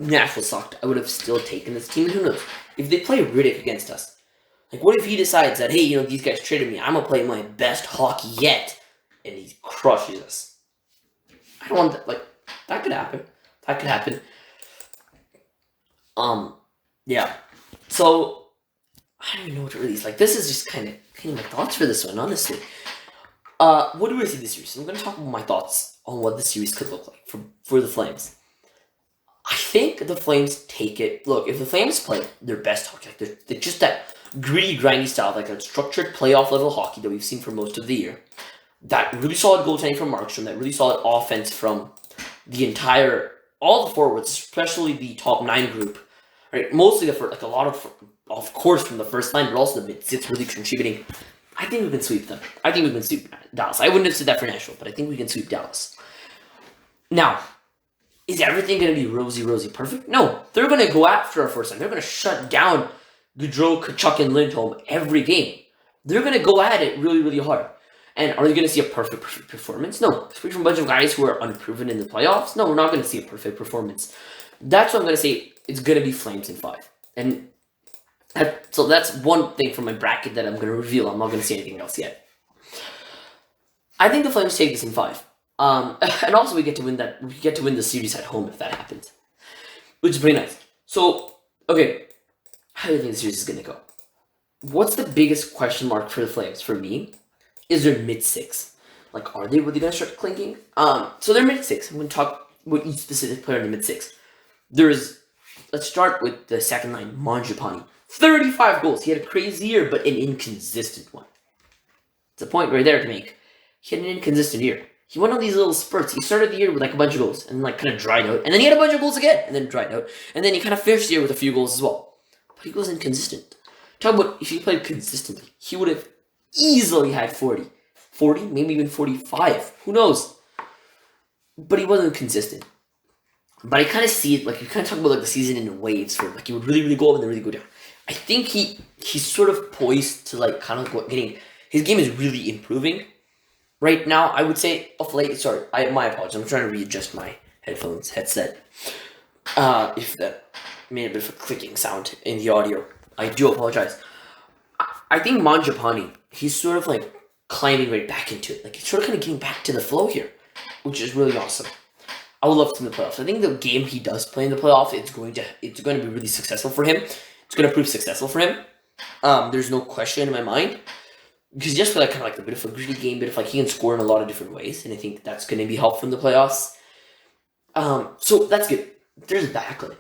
Nashville sucked. I would have still taken this team. Who knows? If they play Riddick against us, what if he decides that, hey, these guys traded me, I'm gonna play my best hockey yet, and he crushes us? I don't want that. That could happen. That could happen. Yeah. So I don't even know what to release. This is just kind of my thoughts for this one, honestly. What do I see this series? I'm going to talk about my thoughts on what the series could look like for the Flames. I think the Flames take it. Look, if the Flames play their best hockey, they're just that gritty, grindy style, a structured playoff level hockey that we've seen for most of the year. That really solid goaltending from Markstrom, that really solid offense from all the forwards, especially the top 9 group, right? Mostly the first, a lot of course, from the first line, but also the mid-6 really contributing. I think we can sweep them. I think we can sweep Dallas. I wouldn't have said that for Nashville, but I think we can sweep Dallas. Now, is everything going to be rosy, perfect? No. They're going to go after our first line. They're going to shut down Gaudreau, Tkachuk, and Lindholm every game. They're going to go at it really, really hard. And are you going to see a perfect performance? No. Especially from a bunch of guys who are unproven in the playoffs? No, we're not going to see a perfect performance. That's what I'm going to say. It's going to be Flames in 5. And so that's one thing from my bracket that I'm going to reveal. I'm not going to say anything else yet. I think the Flames take this in 5. And also we get to win the series at home if that happens, which is pretty nice. So, okay, how do you think the series is going to go? What's the biggest question mark for the Flames for me is their mid-6. Are they really going to start clinking? So they're mid-6. I'm going to talk about each specific player in the mid-6. Let's start with the second line, Mangiapane. 35 goals. He had a crazy year, but an inconsistent one. It's a point right there to make. He had an inconsistent year. He went on these little spurts. He started the year with a bunch of goals and kind of dried out. And then he had a bunch of goals again and then dried out. And then he kind of finished the year with a few goals as well. But he was inconsistent. Talk about if he played consistently, he would have easily had 40. 40, maybe even 45. Who knows? But he wasn't consistent. But I kind of see it, you kind of talk about the season in waves where he would really, really go up and then really go down. I think he's sort of poised to getting, his game is really improving. Right now, I would say of late, my apologies, I'm trying to readjust my headset. If that made a bit of a clicking sound in the audio, I do apologize. I think Mangiapane, he's sort of climbing right back into it. He's sort of kind of getting back to the flow here, which is really awesome. I would love to see him in the playoffs. I think the game he does play in the playoffs, it's going to be really successful for him. It's going to prove successful for him. There's no question in my mind. Because he just played kind of a bit of a gritty game, bit of he can score in a lot of different ways, and I think that's going to be helpful in the playoffs. So that's good. There's Backlund.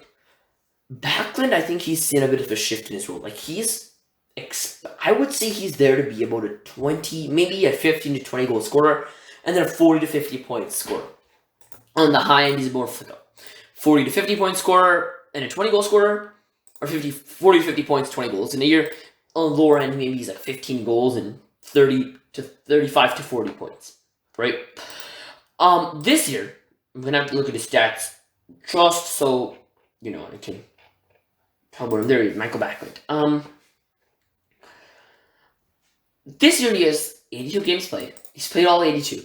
Backlund, I think he's seen a bit of a shift in his role. I would say he's there to be about a 20, maybe a 15 to 20 goal scorer, and then a 40 to 50 point scorer. On the high end, he's more of a 40 to 50 point scorer and a 20 goal scorer, or 40 to 50 points, 20 goals in a year. On the lower end, maybe he's 15 goals and 30 to 35 to 40 points, right? This year, I'm going to have to look at his stats just so, I can talk about him. There he is, Michael Backlund. This year he has 82 games played. He's played all 82.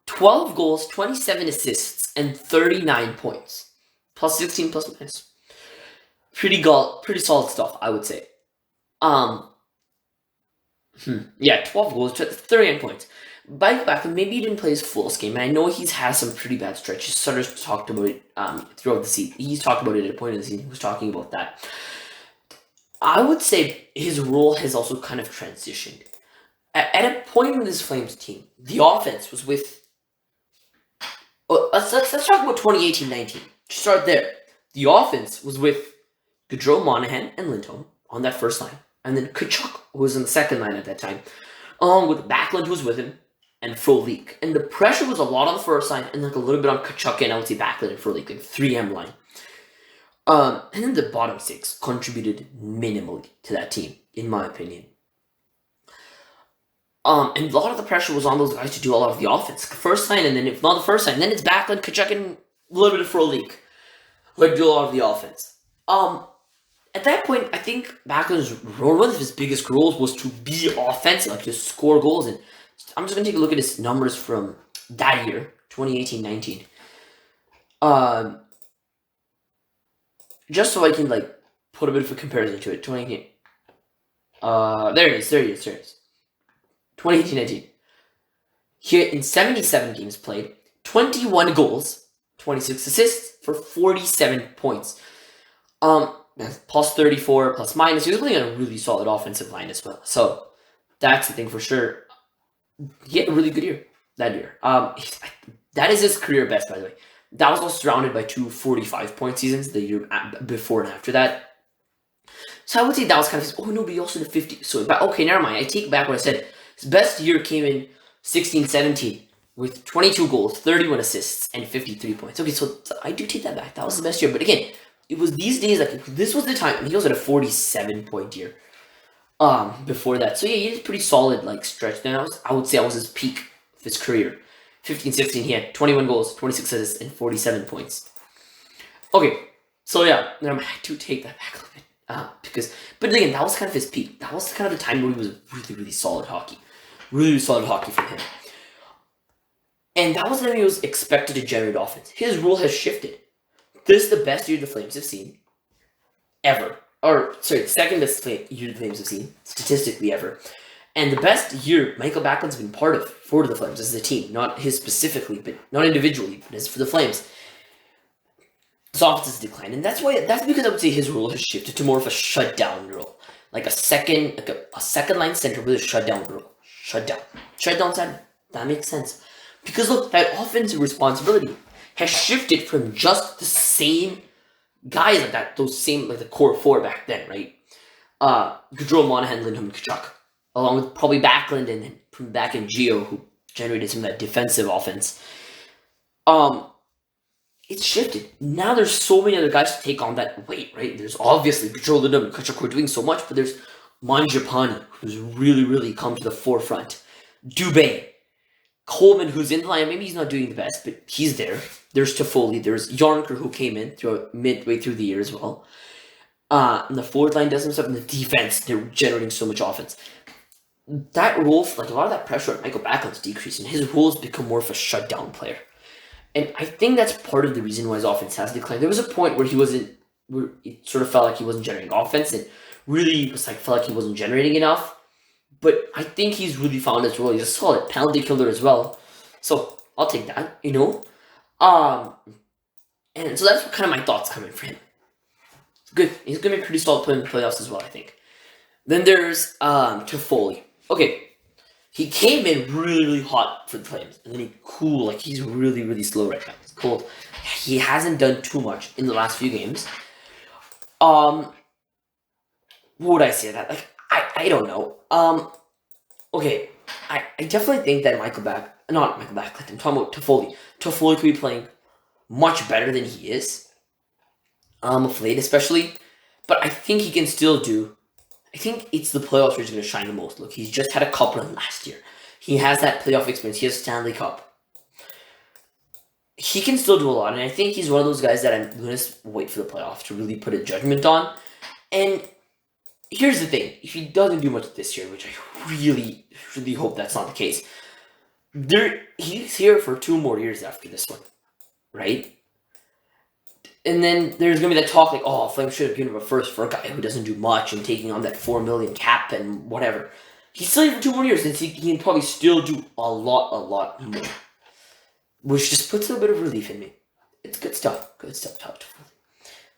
12 goals, 27 assists, and 39 points. Plus 16, plus minus. Pretty solid stuff, I would say. 12 goals, 39 points. By Backlund, maybe he didn't play his full game, and I know he's had some pretty bad stretches. Sutter's talked about it throughout the season. He's talked about it at a point in the season. He was talking about that. I would say his role has also kind of transitioned. At a point in this Flames team, the offense was with... Let's talk about 2018-19. Start there. The offense was with Gaudreau, Monahan, and Lindholm on that first line. And then Tkachuk, who was in the second line at that time, along with Backlund, who was with him, and Frolik. And the pressure was a lot on the first line, and a little bit on Tkachuk and LT Backlund and Frolik, 3M line. And then the bottom six contributed minimally to that team, in my opinion. And a lot of the pressure was on those guys to do a lot of the offense. First line, and then if not the first line, then it's Backlund, Kachuk, and a little bit of Frolik, who do a lot of the offense. At that point, I think Backlund's role, one of his biggest roles, was to be offensive, like to score goals. And I'm just gonna take a look at his numbers from that year, 2018-19. Just so I can put a bit of a comparison to it. 2018. There it is. 2018-19. Here in 77 games played, 21 goals, 26 assists for 47 points. Plus 34, plus minus. He was playing on a really solid offensive line as well. So that's the thing for sure. He had a really good year that year. That is his career best, by the way. That was also surrounded by 2 45-point seasons the year before and after that. So I would say that was kind of his, but he also did 50. So, okay, never mind. I take back what I said. His best year came in 16-17 with 22 goals, 31 assists, and 53 points. Okay, so I do take that back. That was the best year. But again, it was these days, this was the time. He also had a 47-point year before that. So yeah, he had a pretty solid stretch. Then I would say that was his peak of his career. 15-16, he had 21 goals, 26 assists, and 47 points. Okay, so yeah, I do take that back a little bit. But again, that was kind of his peak. That was kind of the time where he was really, really solid hockey. Really solid hockey for him. And that was when he was expected to generate offense. His role has shifted. This is the best year the Flames have seen ever. The second best year the Flames have seen, statistically ever. And the best year Michael Backlund's been part of for the Flames as a team. Not his specifically, but not individually, but as for the Flames. His offense has declined. And that's because I would say his role has shifted to more of a shutdown role. Like a second line center with a shutdown role. Shutdown center. That makes sense. Because look, that offensive responsibility has shifted from just the same guys the core four back then, right? Gaudreau, Monahan, Lindholm, and Kachuk. Along with probably Backlund and then from back in Gio, who generated some of that defensive offense. It's shifted. Now there's so many other guys to take on that weight, right? There's obviously Gaudreau, Lindholm, and Kachuk who are doing so much, but there's Mangiapane, who's really, really come to the forefront. Dubé. Coleman, who's in the line, maybe he's not doing the best, but he's there. There's Toffoli. There's Yarnker, who came in midway through the year as well. And the fourth line does some stuff. In the defense, they're generating so much offense. That role, a lot of that pressure on Michael Backlund's decreasing. His role has become more of a shutdown player. And I think that's part of the reason why his offense has declined. There was a point where it sort of felt like he wasn't generating offense and really felt like he wasn't generating enough. But I think he's really found his role. He's a solid penalty killer as well. So I'll take that, And so that's kind of my thoughts coming for him. Good. He's going to be a pretty solid player in the playoffs as well, I think. Then there's Toffoli. Okay. He came in really, really hot for the Flames. And then he cooled. He's really, really slow right now. He's cold. He hasn't done too much in the last few games. What would I say that? I don't know. Okay. I definitely think that I'm talking about Toffoli. Toffoli could be playing much better than he is. Of late especially. But I think he can still I think it's the playoffs where he's going to shine the most. Look, he's just had a cup run last year. He has that playoff experience. He has Stanley Cup. He can still do a lot, and I think he's one of those guys that I'm going to wait for the playoffs to really put a judgment on. And here's the thing. If he doesn't do much this year, which I really, really hope that's not the case, he's here for 2 more years after this one, right? And then there's going to be that talk Flames should have given him a first for a guy who doesn't do much and taking on that $4 million cap and whatever. He's still here for 2 more years, and he can probably still do a lot more. Which just puts a bit of relief in me. It's good stuff. Good stuff.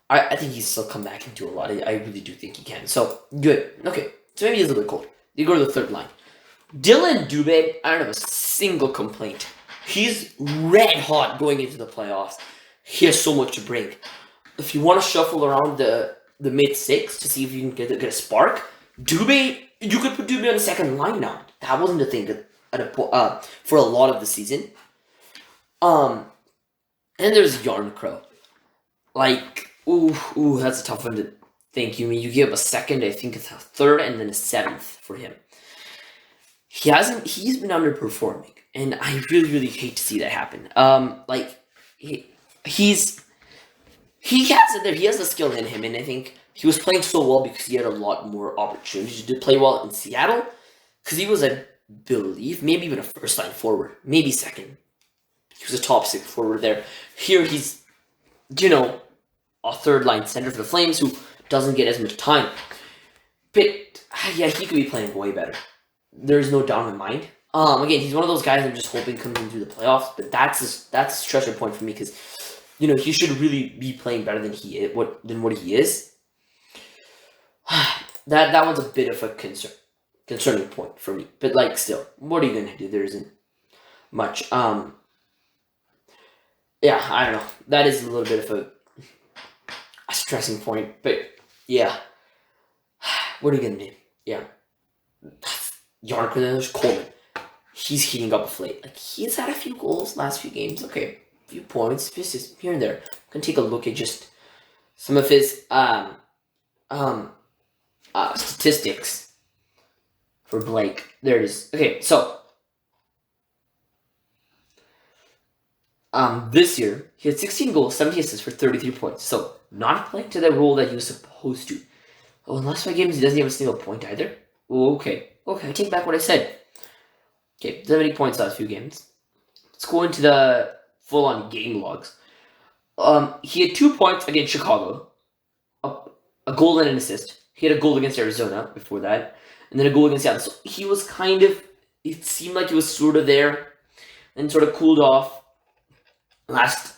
I think he's still come back into a lot. I really do think he can. So, good. Okay, so maybe he's a little bit cold. You go to the third line. Dylan Dubé, I don't have a single complaint. He's red hot going into the playoffs. He has so much to bring. If you want to shuffle around the mid-6 to see if you can get a spark, Dubé, you could put Dubé on the second line now. That wasn't a thing for a lot of the season. And there's Yarncrow. Ooh, that's a tough one to think. You mean you give a second, I think it's a third, and then a seventh for him. He's been underperforming, and I really, really hate to see that happen. He's he has it there. He has the skill in him, and I think he was playing so well because he had a lot more opportunities to play well in Seattle. Because he was, I believe, maybe even a first line forward, maybe second. He was a top six forward there. Here he's, a third line center for the Flames who doesn't get as much time. But yeah, he could be playing way better. There's no doubt in my mind. Again, he's one of those guys I'm just hoping comes into the playoffs. But that's a stressor point for me because, he should really be playing better than what he is. That one's a bit of a concerning point for me. But still, what are you gonna do? There isn't much. Yeah, I don't know. That is a little bit of a stressing point. But yeah, what are you gonna do? Yeah, Jarkko Coleman. He's heating up a flate. He's had a few goals last few games. Okay, a few points, just here and there. I'm gonna take a look at just some of his statistics for Blake. There it is. Okay, so this year he had 16 goals, 70 assists for 33 points. So not playing to the role that he was supposed to. Oh, in the last 5 games he doesn't have a single point either. Oh, okay, I take back what I said. Okay, 70 points last few games. Let's go into the full-on game logs. He had 2 points against Chicago, a goal and an assist. He had a goal against Arizona before that, and then a goal against Seattle. So he was it seemed like he was sort of there, and sort of cooled off last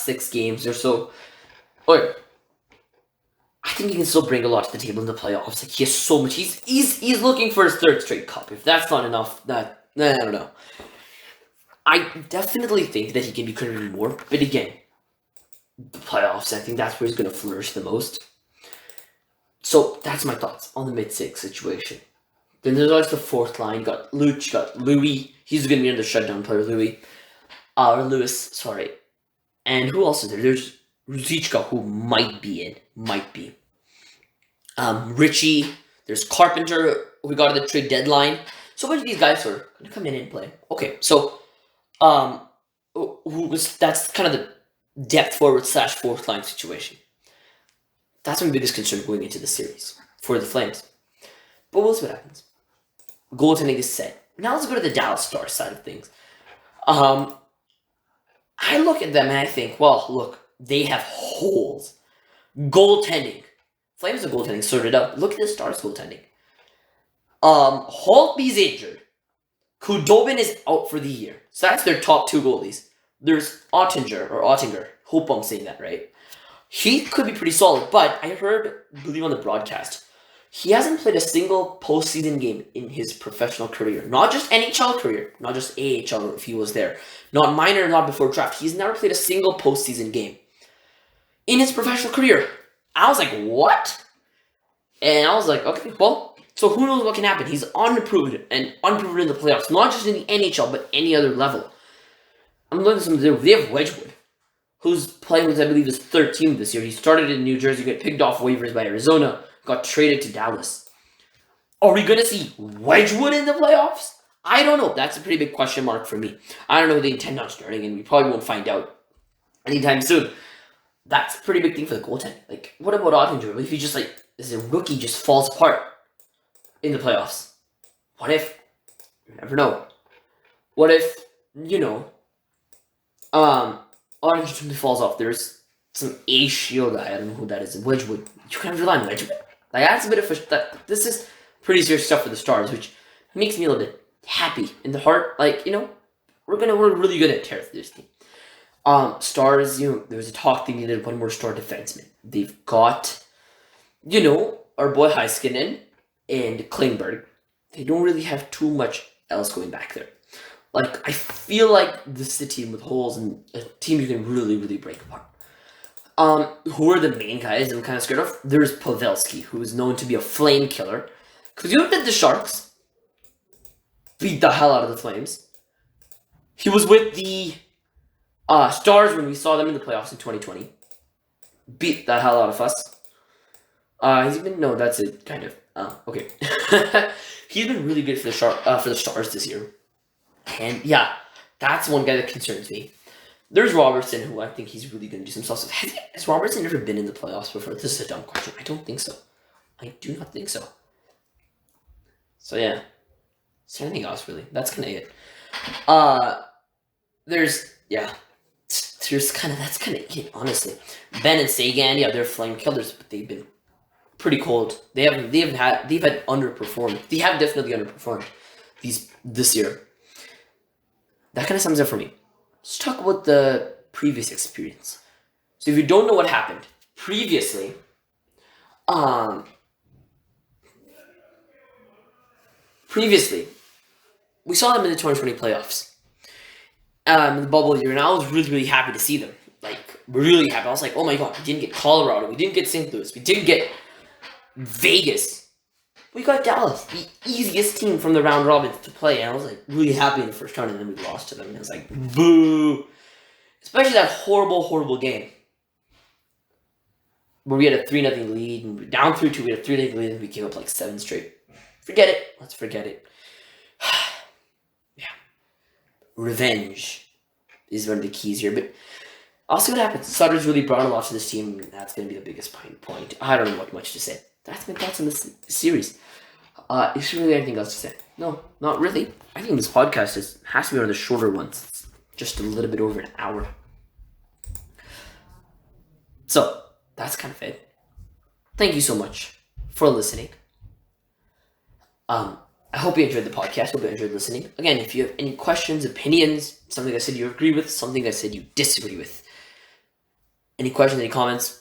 6 games or so. But I think he can still bring a lot to the table in the playoffs. He has so much. He's looking for his 3rd straight cup. If that's not enough, I don't know. I definitely think that he can be contributing more, but again, the playoffs, I think that's where he's going to flourish the most. So that's my thoughts on the mid-6 situation. Then there's always the 4th line. You got Luch, you got Louis. He's going to be another shutdown player, Lewis, sorry. And who else is there? There's Ruzicka, who might be. Richie. There's Carpenter, who we got at the trade deadline. So a bunch of these guys are going to come in and play. Okay, so that's kind of the depth forward / 4th line situation. That's my biggest concern going into the series for the Flames. But we'll see what happens. Goaltending is set. Now let's go to the Dallas Stars side of things. I look at them and I think, well, look, they have holes. Goaltending. Flames are goaltending sorted out. Look at the Stars goaltending. Holtby's injured. Khudobin is out for the year. So that's their top 2 goalies. There's Ottinger. Hope I'm saying that right. He could be pretty solid, but I believe on the broadcast, he hasn't played a single postseason game in his professional career. Not just NHL career, not just AHL if he was there. Not minor, not before draft. He's never played a single postseason game in his professional career. I was like, what? And I was like, okay, well, so who knows what can happen. He's unproven in the playoffs, not just in the NHL, but any other level. I'm looking at some. They have Wedgwood, who's playing with, I believe, his 3rd team this year. He started in New Jersey, got picked off waivers by Arizona, got traded to Dallas. Are we going to see Wedgwood in the playoffs? I don't know. That's a pretty big question mark for me. I don't know what they intend on starting, and we probably won't find out anytime soon. That's a pretty big thing for the goaltending. What about Ottinger? If he just, as a rookie, just falls apart in the playoffs? What if? You never know. What if, Ottinger simply falls off? There's some A-shield guy, I don't know who that is, Wedgwood. You can't rely on Wedgwood. That's a bit of this is pretty serious stuff for the Stars, which makes me a little bit happy in the heart. We're really good at tear through this team. Stars, there was a talk they needed one more star defenseman. They've got, our boy Heiskanen and Klingberg. They don't really have too much else going back there. I feel like this is a team with holes and a team you can really, really break apart. Who are the main guys I'm kind of scared of? There's Pavelski, who is known to be a flame killer. Because you looked at the Sharks, beat the hell out of the Flames. He was with the Stars when we saw them in the playoffs in 2020. beat the hell out of us. He's been no, that's it, kind of. Okay. He's been really good for the Stars this year, and yeah, that's one guy that concerns me. There's Robertson, who I think he's really going to do some stuff. So has Robertson ever been in the playoffs before? This is a dumb question. I don't think so. I do not think so. So yeah, is there anything else really? That's kind of it. That's kind of it. Honestly, Ben and Sagan, yeah, they're flame killers, but they've been pretty cold. They've underperformed. They have definitely underperformed this year. That kind of sums it for me. Let's talk about the previous experience. So if you don't know what happened previously, we saw them in the 2020 playoffs. In the bubble year, and I was really, really happy to see them. Like, really happy. I was like, oh my god, we didn't get Colorado, we didn't get St. Louis, we didn't get Vegas. We got Dallas, the easiest team from the round robin to play, and I was like really happy in the first round, and then we lost to them, and I was like, boo! Especially that horrible, horrible game where we had a 3-0 lead, and we were down 3-2, we had a 3-0 lead, and we gave up like 7 straight. Forget it. Let's forget it. Yeah. Revenge is one of the keys here, but I'll see what happens. Sutter's really brought a lot to this team, and that's going to be the biggest point. I don't know what much to say. That's my thoughts on this series. Is there really anything else to say? No, not really. I think this podcast has to be one of the shorter ones. It's just a little bit over an hour. So, that's kind of it. Thank you so much for listening. I hope you enjoyed the podcast. Hope you enjoyed listening. Again, if you have any questions, opinions, something I said you agree with, something I said you disagree with, any questions, any comments,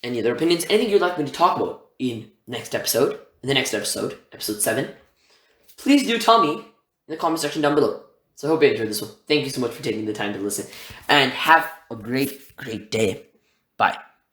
any other opinions, anything you'd like me to talk about in the next episode, episode 7, please do tell me in the comment section down below. So I hope you enjoyed this one. Thank you so much for taking the time to listen, and have a great, great day. Bye.